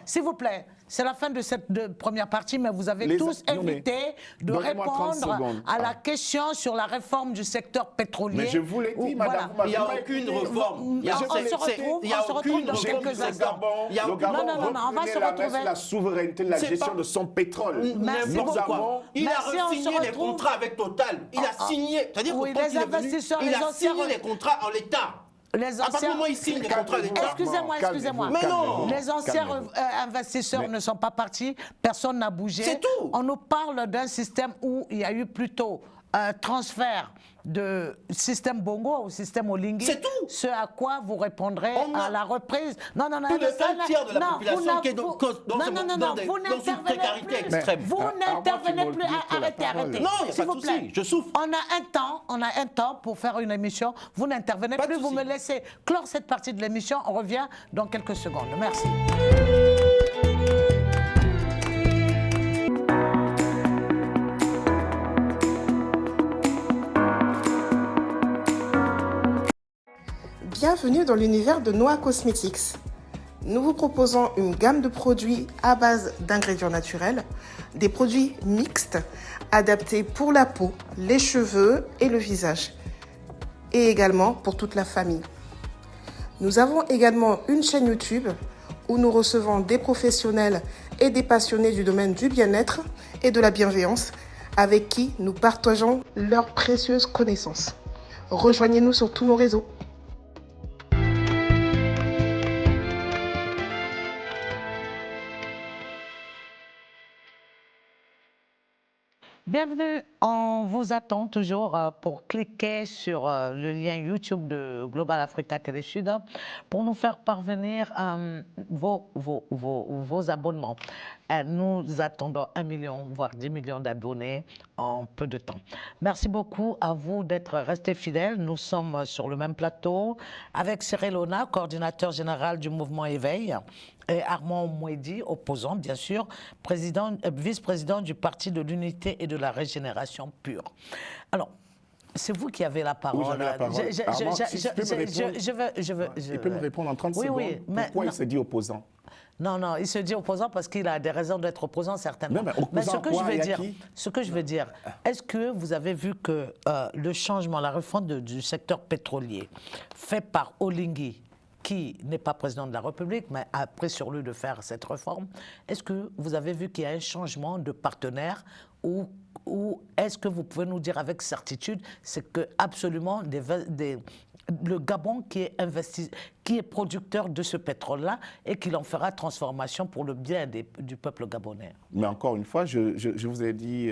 s'il vous plaît. C'est la fin de cette première partie, mais vous avez tous évité de répondre à la question sur la réforme du secteur pétrolier. Mais je vous l'ai dit, madame. Il n'y a aucune réforme. On se retrouve dans quelques instants. Le Gabon on va se retrouver. La souveraineté de la gestion de son pétrole. Merci beaucoup. Il a re-signé les contrats avec Total. Il a signé. C'est-à-dire que quand il est venu, il a signé les contrats en l'état. Les anciens... Excusez-moi. Mais non. Les anciens investisseurs ne sont pas partis, personne n'a bougé. C'est tout. On nous parle d'un système où il y a eu plutôt un transfert de système Bongo au système Oligui. C'est tout. Ce à quoi vous répondrez à la reprise. Plus de 2/3 de la population qui est dans une précarité extrême. Vous n'intervenez plus. Arrêtez. Non, il n'y a pas de souci, je souffre. On a un temps pour faire une émission. Vous n'intervenez plus. Vous me laissez clore cette partie de l'émission. On revient dans quelques secondes. Merci. Bienvenue dans l'univers de Noah Cosmetics. Nous vous proposons une gamme de produits à base d'ingrédients naturels, des produits mixtes adaptés pour la peau, les cheveux et le visage, et également pour toute la famille. Nous avons également une chaîne YouTube où nous recevons des professionnels et des passionnés du domaine du bien-être et de la bienveillance avec qui nous partageons leurs précieuses connaissances. Rejoignez-nous sur tous nos réseaux. Bienvenue, on vous attend toujours pour cliquer sur le lien YouTube de Global Africa Télé Sud pour nous faire parvenir vos abonnements. Nous attendons 1 million, voire 10 millions d'abonnés en peu de temps. Merci beaucoup à vous d'être restés fidèles. Nous sommes sur le même plateau avec Cyril Ona, coordinateur général du mouvement Éveil, et Armand Mouedi, opposant, bien sûr, vice-président du Parti de l'Unité et de la Régénération Pure. Alors, c'est vous qui avez la parole. Oui, j'avais la parole. Armand, si tu peux me répondre, il peut me répondre en 30 secondes. Oui, mais pourquoi il se dit opposant? Non, il se dit opposant parce qu'il a des raisons d'être opposant, certainement. Non, mais ce que je veux dire, est-ce que vous avez vu que le changement, la refonte du secteur pétrolier fait par Oligui, qui n'est pas président de la République, mais a pris sur lui de faire cette réforme, est-ce que vous avez vu qu'il y a un changement de partenaire ou est-ce que vous pouvez nous dire avec certitude, c'est que absolument le Gabon qui est producteur de ce pétrole-là et qu'il en fera transformation pour le bien du peuple gabonais? Mais encore une fois, je vous ai dit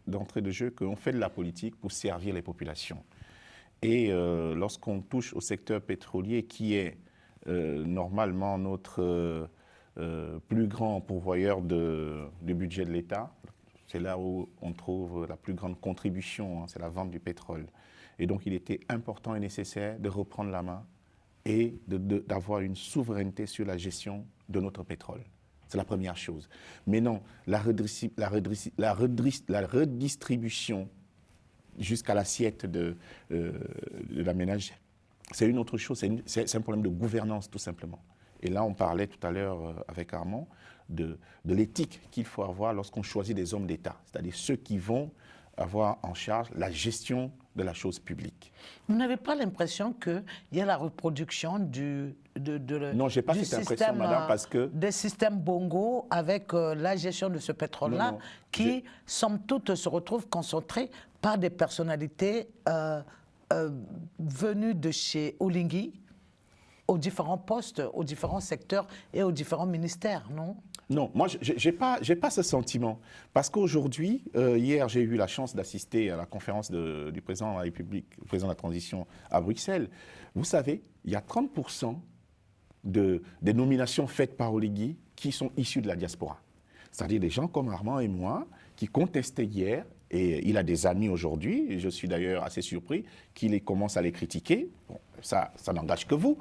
d'entrée de jeu qu'on fait de la politique pour servir les populations. Et lorsqu'on touche au secteur pétrolier qui est normalement notre plus grand pourvoyeur du budget de l'État, c'est là où on trouve la plus grande contribution, c'est la vente du pétrole. Et donc il était important et nécessaire de reprendre la main et d'avoir une souveraineté sur la gestion de notre pétrole. C'est la première chose. Mais non, la redistribution jusqu'à l'assiette de la ménage, c'est une autre chose, c'est un problème de gouvernance tout simplement. Et là, on parlait tout à l'heure avec Armand de l'éthique qu'il faut avoir lorsqu'on choisit des hommes d'État, c'est-à-dire ceux qui vont avoir en charge la gestion de la chose publique. Vous n'avez pas l'impression qu'il y a la reproduction non, j'ai pas cette impression, madame, parce que des systèmes Bongo avec la gestion de ce pétrole-là, qui, somme toute, se retrouvent concentrés par des personnalités venues de chez Oligui, aux différents postes, aux différents secteurs et aux différents ministères, non? Non, moi, je n'ai pas ce sentiment. Parce qu'aujourd'hui, hier, j'ai eu la chance d'assister à la conférence du président de la République, le président de la transition à Bruxelles. Vous savez, il y a 30% des nominations faites par Oligui qui sont issues de la diaspora. C'est-à-dire des gens comme Armand et moi qui contestaient hier, et il a des amis aujourd'hui, et je suis d'ailleurs assez surpris qu'il commence à les critiquer. Bon, ça n'engage que vous.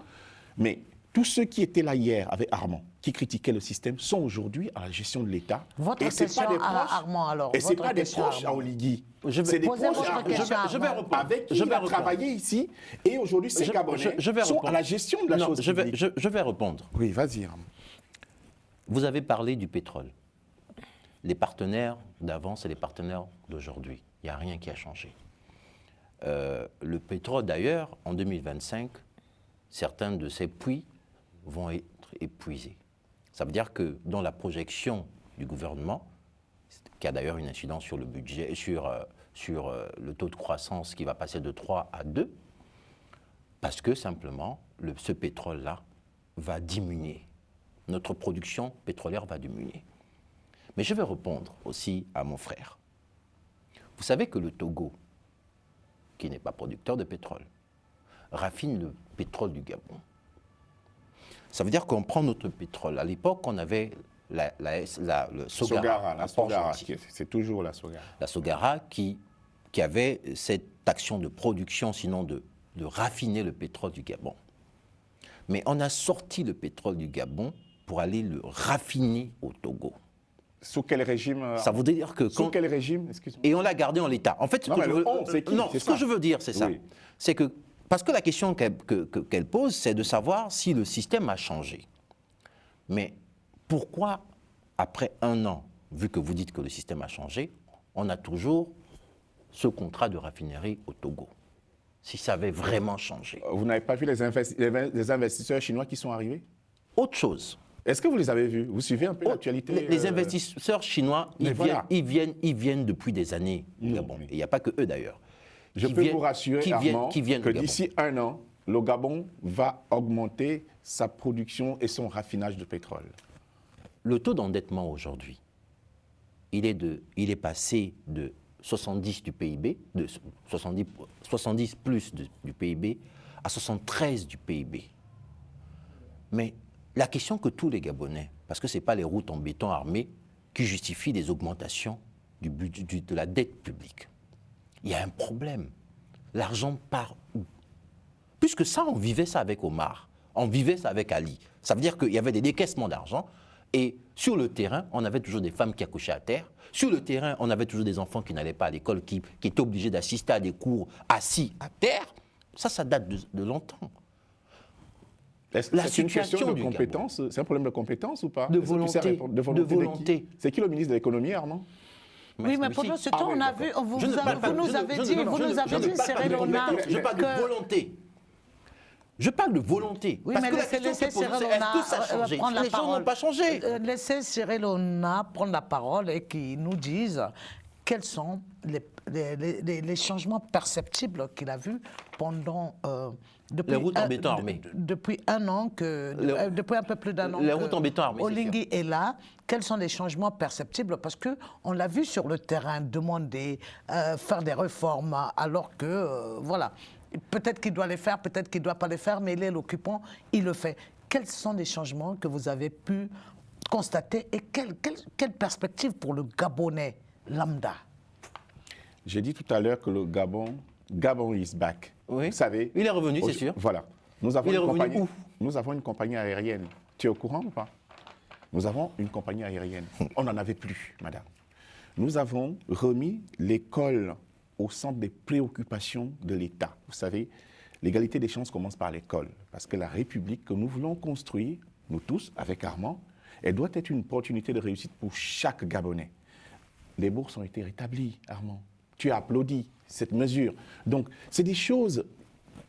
Mais tous ceux qui étaient là hier avec Armand, qui critiquaient le système, sont aujourd'hui à la gestion de l'État. Votre question à Armand, alors. Et ce n'est pas des proches à Oligui. C'est des proches je vais répondre. Avec qui il a travaillé ici. Et aujourd'hui, ces Gabonais sont à la gestion de la chose publique. Je vais répondre. Oui, vas-y, Armand. Vous avez parlé du pétrole. Les partenaires d'avant, c'est les partenaires d'aujourd'hui. Il n'y a rien qui a changé. Le pétrole, d'ailleurs, en 2025, certains de ces puits vont être épuisés. Ça veut dire que dans la projection du gouvernement, qui a d'ailleurs une incidence sur le budget, sur le taux de croissance qui va passer de 3 à 2, parce que simplement, ce pétrole-là va diminuer. Notre production pétrolière va diminuer. Mais je vais répondre aussi à mon frère. Vous savez que le Togo, qui n'est pas producteur de pétrole, raffine le pétrole du Gabon. Ça veut dire qu'on prend notre pétrole. À l'époque, on avait le Sogara. La Sogara, c'est toujours la Sogara. La Sogara qui avait cette action de production, sinon de raffiner le pétrole du Gabon. Mais on a sorti le pétrole du Gabon pour aller le raffiner au Togo. Sous quel régime? Ça veut dire que... Sous quel régime? Excuse-moi. Et on l'a gardé en l'état. En fait, ce que je veux dire, c'est ça. C'est que, parce que la question qu'elle pose, c'est de savoir si le système a changé. Mais pourquoi, après 1 an, vu que vous dites que le système a changé, on a toujours ce contrat de raffinerie au Togo? Si ça avait vraiment changé. Vous n'avez pas vu les investisseurs chinois qui sont arrivés? Autre chose. Est-ce que vous les avez vus? Vous suivez un peu l'actualité? Les investisseurs chinois, ils viennent depuis des années au Gabon. Et il n'y a pas que eux d'ailleurs. Je peux vous rassurer, Armand, que d'ici 1 an, le Gabon va augmenter sa production et son raffinage de pétrole. Le taux d'endettement aujourd'hui il est passé de 70 du PIB, de 70 plus du PIB, à 73 du PIB. Mais la question que tous les Gabonais, parce que ce n'est pas les routes en béton armé qui justifient des augmentations de la dette publique. Il y a un problème. L'argent part où? Puisque ça, on vivait ça avec Omar, on vivait ça avec Ali. Ça veut dire qu'il y avait des décaissements d'argent et sur le terrain, on avait toujours des femmes qui accouchaient à terre. Sur le terrain, on avait toujours des enfants qui n'allaient pas à l'école, qui étaient obligés d'assister à des cours assis à terre. Ça date de longtemps. C'est une question de compétence, c'est un problème de compétence ou pas? De volonté. De volonté. C'est qui le ministre de l'économie, Armand? Oui, mais pendant ce temps, on a vu, vous nous avez dit, Cyril Hanouna, je parle de volonté. Je parle de volonté. Oui, parce mais que la question laissez est-ce que ça a changé? prendre la Les gens parole. n'ont pas changé. Laissez Cyril Hanouna prendre la parole et qu'il nous dise quels sont les changements perceptibles qu'il a vus pendant... depuis les routes en béton armé. Depuis un an, depuis un peu plus d'un an les routes en béton armé, Oligui est là. Quels sont les changements perceptibles? Parce qu'on l'a vu sur le terrain demander, faire des réformes, alors que, voilà, peut-être qu'il doit les faire, peut-être qu'il ne doit pas les faire, mais il est l'occupant, il le fait. Quels sont les changements que vous avez pu constater et quelle perspective pour le Gabonais lambda? J'ai dit tout à l'heure que le Gabon is back. Oui. Vous savez, il est revenu, c'est sûr. Voilà. Nous avons, il est revenu où? Nous avons une compagnie aérienne. Tu es au courant ou pas? Nous avons une compagnie aérienne. On n'en avait plus, madame. Nous avons remis l'école au centre des préoccupations de l'État. Vous savez, l'égalité des chances commence par l'école. Parce que la République que nous voulons construire, nous tous, avec Armand, elle doit être une opportunité de réussite pour chaque Gabonais. Les bourses ont été rétablies, Armand. Tu as applaudi cette mesure. Donc, c'est des choses,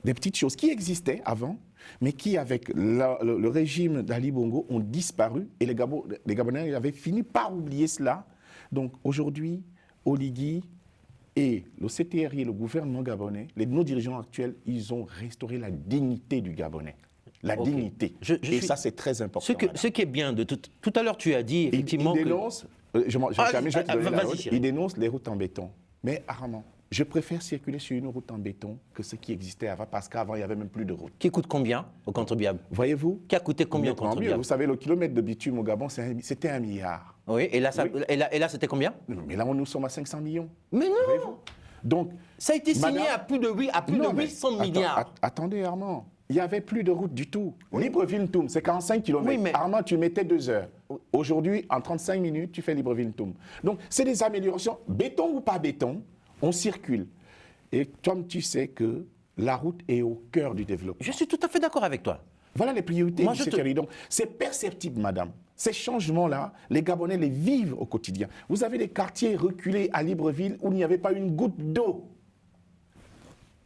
des petites choses qui existaient avant, mais qui, avec le régime d'Ali Bongo, ont disparu. Et les Gabonais avaient fini par oublier cela. Donc, aujourd'hui, Oligui et le CTRI et le gouvernement gabonais, nos dirigeants actuels, ils ont restauré la dignité du Gabonais. La dignité. Ça, c'est très important. Ce qui est bien, tout à l'heure, tu as dit effectivement il dénonce, il dénonce les routes en béton. Mais Armand, je préfère circuler sur une route en béton que ce qui existait avant, parce qu'avant, il n'y avait même plus de route. Qui coûte combien au contribuable? Voyez-vous? Qui a coûté combien au contribuable? Vous savez, le kilomètre de bitume au Gabon, c'était 1 milliard. Oui, et là, c'était combien? Mais là, nous sommes à 500 millions. Mais non! Donc, ça a été signé à plus de 800 milliards. Attendez, Armand. Il n'y avait plus de route du tout. Libreville-Ntoum, c'est 45 km. Oui, mais... Armand, tu mettais 2 heures. Aujourd'hui, en 35 minutes, tu fais Libreville-Ntoum. Donc, c'est des améliorations. Béton ou pas béton, on circule. Et comme tu sais que la route est au cœur du développement. Je suis tout à fait d'accord avec toi. Voilà les priorités du CTRI. Donc, c'est perceptible, madame. Ces changements-là, les Gabonais les vivent au quotidien. Vous avez des quartiers reculés à Libreville où il n'y avait pas une goutte d'eau.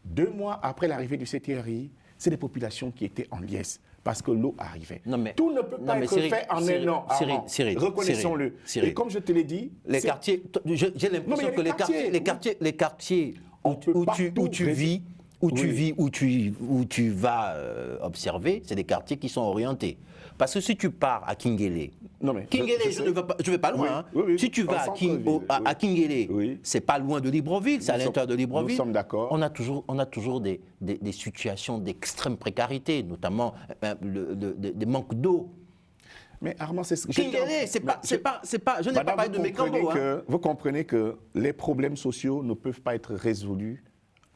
2 mois après l'arrivée du CTRI, c'est des populations qui étaient en liesse parce que l'eau arrivait. Tout ne peut pas être fait en un an. Reconnaissons-le. Et comme je te l'ai dit... Les quartiers, j'ai l'impression que les quartiers où tu vis, où tu vas observer, c'est des quartiers qui sont orientés. Parce que si tu pars à Kingélé, je vais pas loin. Si tu vas à Kingélé, c'est pas loin de Libreville, c'est à l'intérieur de Libreville. Nous sommes d'accord. On a toujours des situations d'extrême précarité, notamment des manques d'eau. Mais Armand, c'est ce que Kingélé, je n'ai pas parlé de Mékambo. Vous comprenez que les problèmes sociaux ne peuvent pas être résolus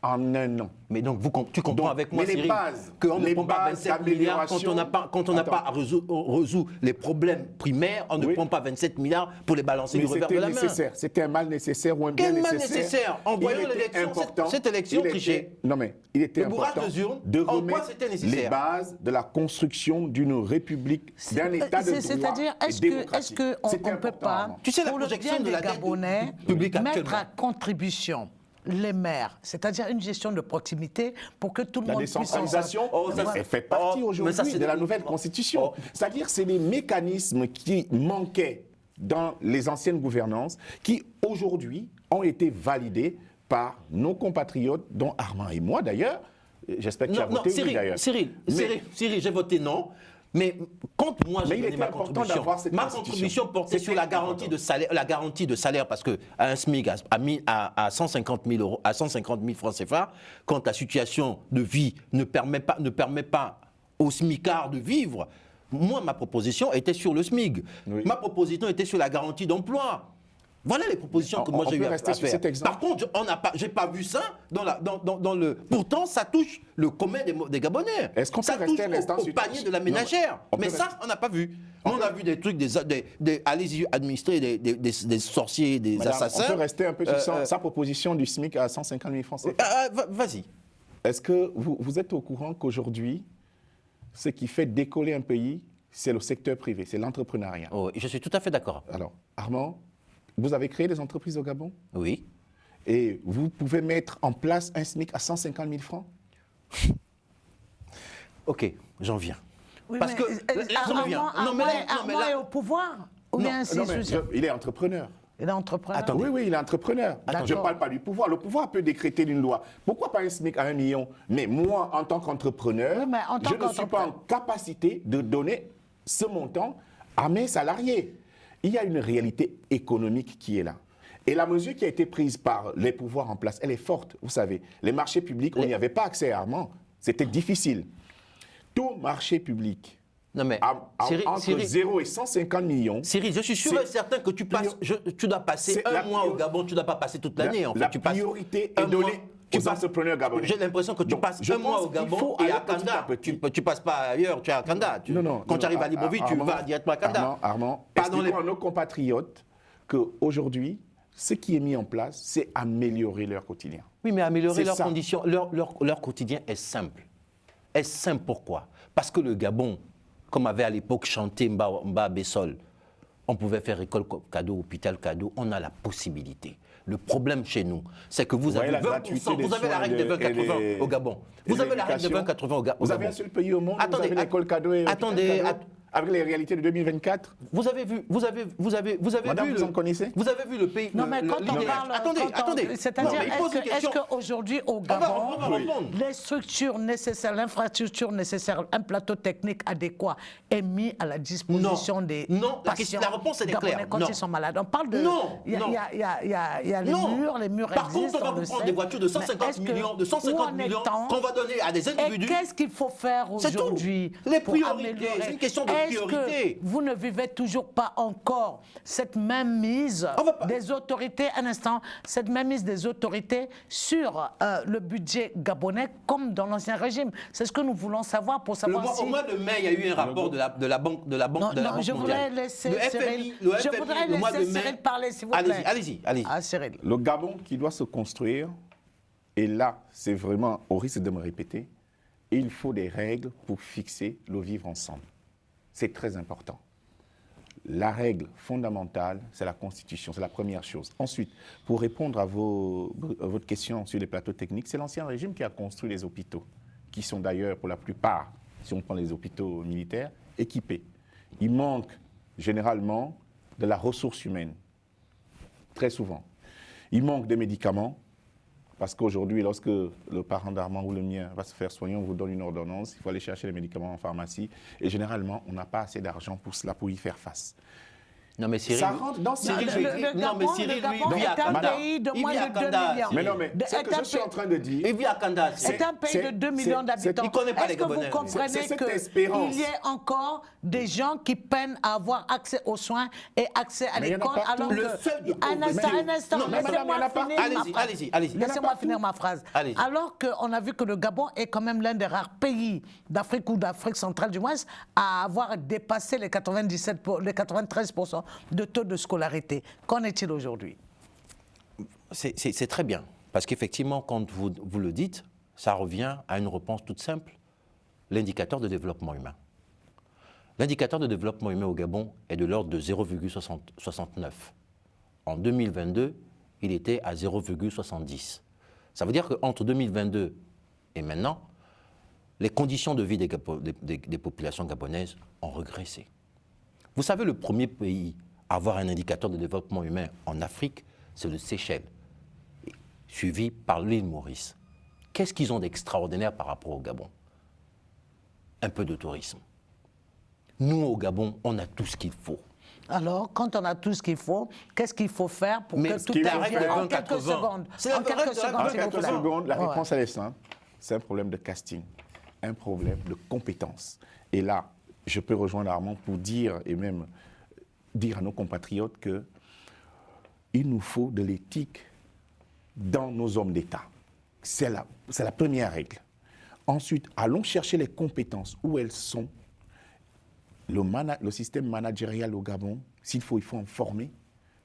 en un an. Mais donc, tu comprends avec moi, Cyril, qu'on ne prend pas 27 milliards quand on n'a pas résolu les problèmes primaires, on ne prend pas 27 milliards pour les balancer du revers de la main. C'était un mal nécessaire ou un bien nécessaire. Quel mal nécessaire? En voyant cette élection trichée. Non mais, il était important de remettre les bases de la construction d'une république, d'un État de droit. C'est-à-dire, est-ce qu'on ne peut pas, tu sais, la pour le projection bien de la des Gabonais, mettre à contribution les maires, c'est-à-dire une gestion de proximité pour que tout le monde puisse... La décentralisation, elle fait partie aujourd'hui de la nouvelle constitution. C'est-à-dire c'est des mécanismes qui manquaient dans les anciennes gouvernances qui aujourd'hui ont été validés par nos compatriotes, dont Armand et moi d'ailleurs. J'espère que tu as voté oui d'ailleurs. Cyril, j'ai voté non. Mais quand moi Mais j'ai il donné était ma important contribution, d'avoir cette ma constitution. contribution portait sur C'était la garantie de salaire, parce que un SMIC à 150 000 euros, à 150 000 francs CFA, quand la situation de vie ne permet pas au SMICard de vivre, moi ma proposition était sur le SMIC. Oui. Ma proposition était sur la garantie d'emploi. Voilà les propositions que moi On j'ai eu peut à rester sur faire. cet exemple. Par contre, j'ai pas vu ça dans le. Pourtant, ça touche le commun des Gabonais. Est-ce qu'on peut ça rester touche un instant au sur- panier de la ménagère. on peut Mais ça, on n'a pas vu. On a vu des trucs, allez-y administrer des sorciers, des Madame, assassins. on peut rester un peu sur sa proposition du SMIC à 150 000 francs CFA. Vas-y. Est-ce que vous êtes au courant qu'aujourd'hui, ce qui fait décoller un pays, c'est le secteur privé, c'est l'entrepreneuriat? Oh, je suis tout à fait d'accord. Alors, Armand, vous avez créé des entreprises au Gabon Oui. et vous pouvez mettre en place un SMIC à 150 000 francs? Ok, j'en viens. Oui, Parce mais, que là, j'en viens. Non, mais là, Armand est au pouvoir. Ou Non, bien non, mais il est entrepreneur. il est entrepreneur. Attendez. Oui, oui, il est entrepreneur. D'accord. Je ne parle pas du pouvoir. Le pouvoir peut décréter une loi. Pourquoi pas un SMIC à 1 million? Mais moi, en tant qu'entrepreneur, Oui, mais en tant je ne suis pas en qu'entrepreneur. capacité de donner ce montant à mes salariés. Il y a une réalité économique qui est là. Et la mesure qui a été prise par les pouvoirs en place, elle est forte. Vous savez, les marchés publics, on n'y avait pas accès, Armand. C'était difficile. Tout marché public, Non, mais entre 0 et 150 millions, Cyril, je suis sûr C'est- et certain que tu dois passer C'est un la mois au priori- Gabon, tu ne dois pas passer toute l'année. En fait. la Tu passes priorité un est donnée mois, tu aux passes- entrepreneurs gabonais. J'ai l'impression que tu Donc, passes je un mois pense au qu'il Gabon faut et aller à petit Kanda. à petit. Tu passes pas ailleurs, tu es à Kanda. Quand tu arrives à Libreville, tu vas directement à Kanda. Armand, Pas dans expliquons à nos compatriotes qu'aujourd'hui, ce qui est mis en place, c'est améliorer leur quotidien. Oui, mais améliorer C'est leurs ça. conditions, leur quotidien est simple. Est simple pourquoi? Parce que le Gabon, comme avait à l'époque chanté Mba Bessol, on pouvait faire école cadeau, hôpital cadeau, on a la possibilité. Le problème chez nous, c'est que vous voyez avez la 20%, gratuité des vous avez la soins règle de et 20-80 des- au Gabon. et Vous avez la règle de l'éducation. 20-80 au Gabon. Vous avez un seul pays au monde où vous avez l'école cadeau et attendez, l'hôpital cadeau, avec les réalités de 2024. Vous avez vu Madame, vu vous en connaissez? Vous avez vu le pays. Non, mais quand on parle. Attendez. C'est-à-dire, Non, mais il pose une est-ce question. qu'aujourd'hui, au On Gabon, va répondre. les structures nécessaires, l'infrastructure nécessaire, un plateau technique adéquat est mis à la disposition des Non, patients la réponse, elle est gabonais claire. quand Non. ils sont malades. On parle de... Non, Il y a, non. il y a les Non. murs Par contre, existent, on va le vous prendre sait. des voitures de Mais 150 est-ce que- millions, de où 150 en millions est-on qu'on va donner à des Et individus. qu'est-ce qu'il faut faire C'est tout. aujourd'hui Les pour priorités, améliorer? c'est une question de Est-ce priorité. que vous ne vivez toujours pas encore cette même mise On va pas- des autorités, un instant, cette même mise des autorités sur le budget gabonais comme dans l'ancien régime? C'est ce que nous voulons savoir pour savoir si... Au mois de mai, il y a eu un rapport de la banque de la Non, banque non, je voudrais mondiale. laisser Le Cyril, FMI, le je FMI, voudrais le mois de laisser mai. Cyril parler, s'il vous plaît. Allez-y. Ah, Cyril. Le Gabon qui doit se construire, et là, c'est vraiment au risque de me répéter, il faut des règles pour fixer le vivre ensemble. C'est très important. La règle fondamentale, c'est la Constitution, c'est la première chose. Ensuite, pour répondre à votre question sur les plateaux techniques, c'est l'ancien régime qui a construit les hôpitaux, qui sont d'ailleurs pour la plupart, si on prend les hôpitaux militaires, équipés. Il manque généralement de la ressource humaine, très souvent. Il manque des médicaments, parce qu'aujourd'hui, lorsque le parent d'Armand ou le mien va se faire soigner, on vous donne une ordonnance, il faut aller chercher les médicaments en pharmacie, et généralement, on n'a pas assez d'argent pour cela, pour y faire face. Non, mais Cyril. Ça rentre dans Cyril, ces lui- règles. non, mais Cyril, lui, vit à est un Kanda. pays de Il moins vit à de 2 Kanda, millions. Cyril. Mais non, mais ce Est que un je suis pays- en train de dire, Il vit à Kanda. C'est un pays c'est- de 2 c'est- millions c'est- d'habitants. il connaît pas les Est-ce que vous Gabonais. comprenez C'est cette qu'il espérance. y ait encore des gens qui peinent à avoir accès aux soins et accès à Mais il y en a l'école partout. alors Le que... seuil de Un instant, pauvreté. un instant, Non, mais madame, il y en a laissez-moi partout. finir ma Allez-y, phrase. allez-y. Laissez-moi finir ma phrase. Allez-y. Alors qu'on a vu que le Gabon est quand même l'un des rares pays d'Afrique ou d'Afrique centrale du moins à avoir dépassé les 93% de taux de scolarité. Qu'en est-il aujourd'hui? C'est très bien. Parce qu'effectivement, quand vous le dites, ça revient à une réponse toute simple. L'indicateur de développement humain. L'indicateur de développement humain au Gabon est de l'ordre de 0,69. En 2022, il était à 0,70. Ça veut dire qu'entre 2022 et maintenant, les conditions de vie des populations gabonaises ont régressé. Vous savez, le premier pays à avoir un indicateur de développement humain en Afrique, c'est le Seychelles, suivi par l'île Maurice. Qu'est-ce qu'ils ont d'extraordinaire par rapport au Gabon? Un peu de tourisme. Nous, au Gabon, on a tout ce qu'il faut. Alors, quand on a tout ce qu'il faut, qu'est-ce qu'il faut faire pour que tout aille en quelques secondes? En quelques secondes, la réponse, elle est simple. C'est un problème de casting, un problème de compétence. Et là, je peux rejoindre Armand pour dire, et même dire à nos compatriotes qu'il nous faut de l'éthique dans nos hommes d'État. C'est la première règle. Ensuite, allons chercher les compétences où elles sont. Le système managérial au Gabon, s'il faut, il faut en former,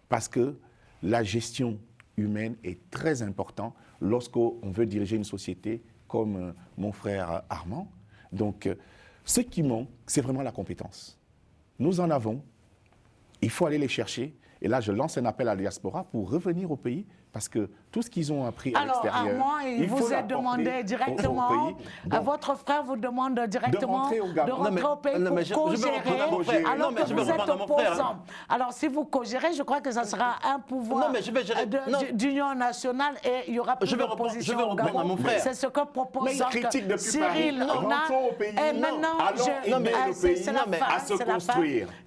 parce que la gestion humaine est très importante lorsqu'on veut diriger une société comme mon frère Armand. Donc, ce qui manque, c'est vraiment la compétence. Nous en avons, il faut aller les chercher. Et là, je lance un appel à la diaspora pour revenir au pays, parce que tout ce qu'ils ont appris à l'extérieur... Alors, Armand, il vous est demandé directement, votre frère vous demande directement de rentrer au pays pour co-gérer, alors que vous êtes opposant. Alors, si vous co-gérez, je crois que ça sera un pouvoir d'union nationale et il y aura plus d'opposition au Gabon. C'est ce que propose Cyril Hanouna. Et maintenant,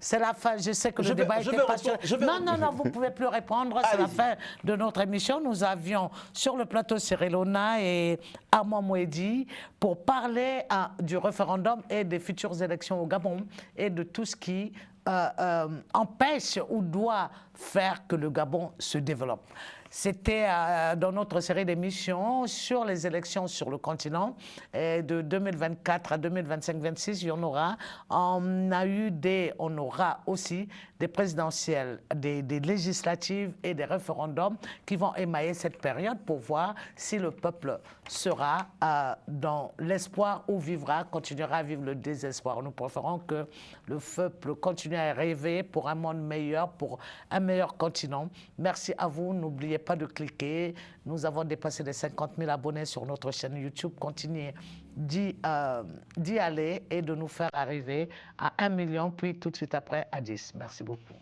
c'est la fin. Je sais que le débat était passionnant. Non, vous ne pouvez plus répondre. C'est la fin de notre émission. Nous avions sur le plateau Cyril Hanouna et Armand Mouedi pour parler du référendum et des futures élections au Gabon et de tout ce qui empêche ou doit faire que le Gabon se développe. C'était dans notre série d'émissions sur les élections sur le continent. Et de 2024 à 2025-26, il y en aura. On aura aussi des présidentielles, des législatives et des référendums qui vont émailler cette période pour voir si le peuple sera dans l'espoir ou continuera à vivre le désespoir. Nous préférons que le peuple continue à rêver pour un monde meilleur, pour un meilleur continent. Merci à vous. N'oubliez pas de cliquer. Nous avons dépassé les 50 000 abonnés sur notre chaîne YouTube. Continuez d'y aller et de nous faire arriver à 1 million, puis tout de suite après à 10. Merci beaucoup.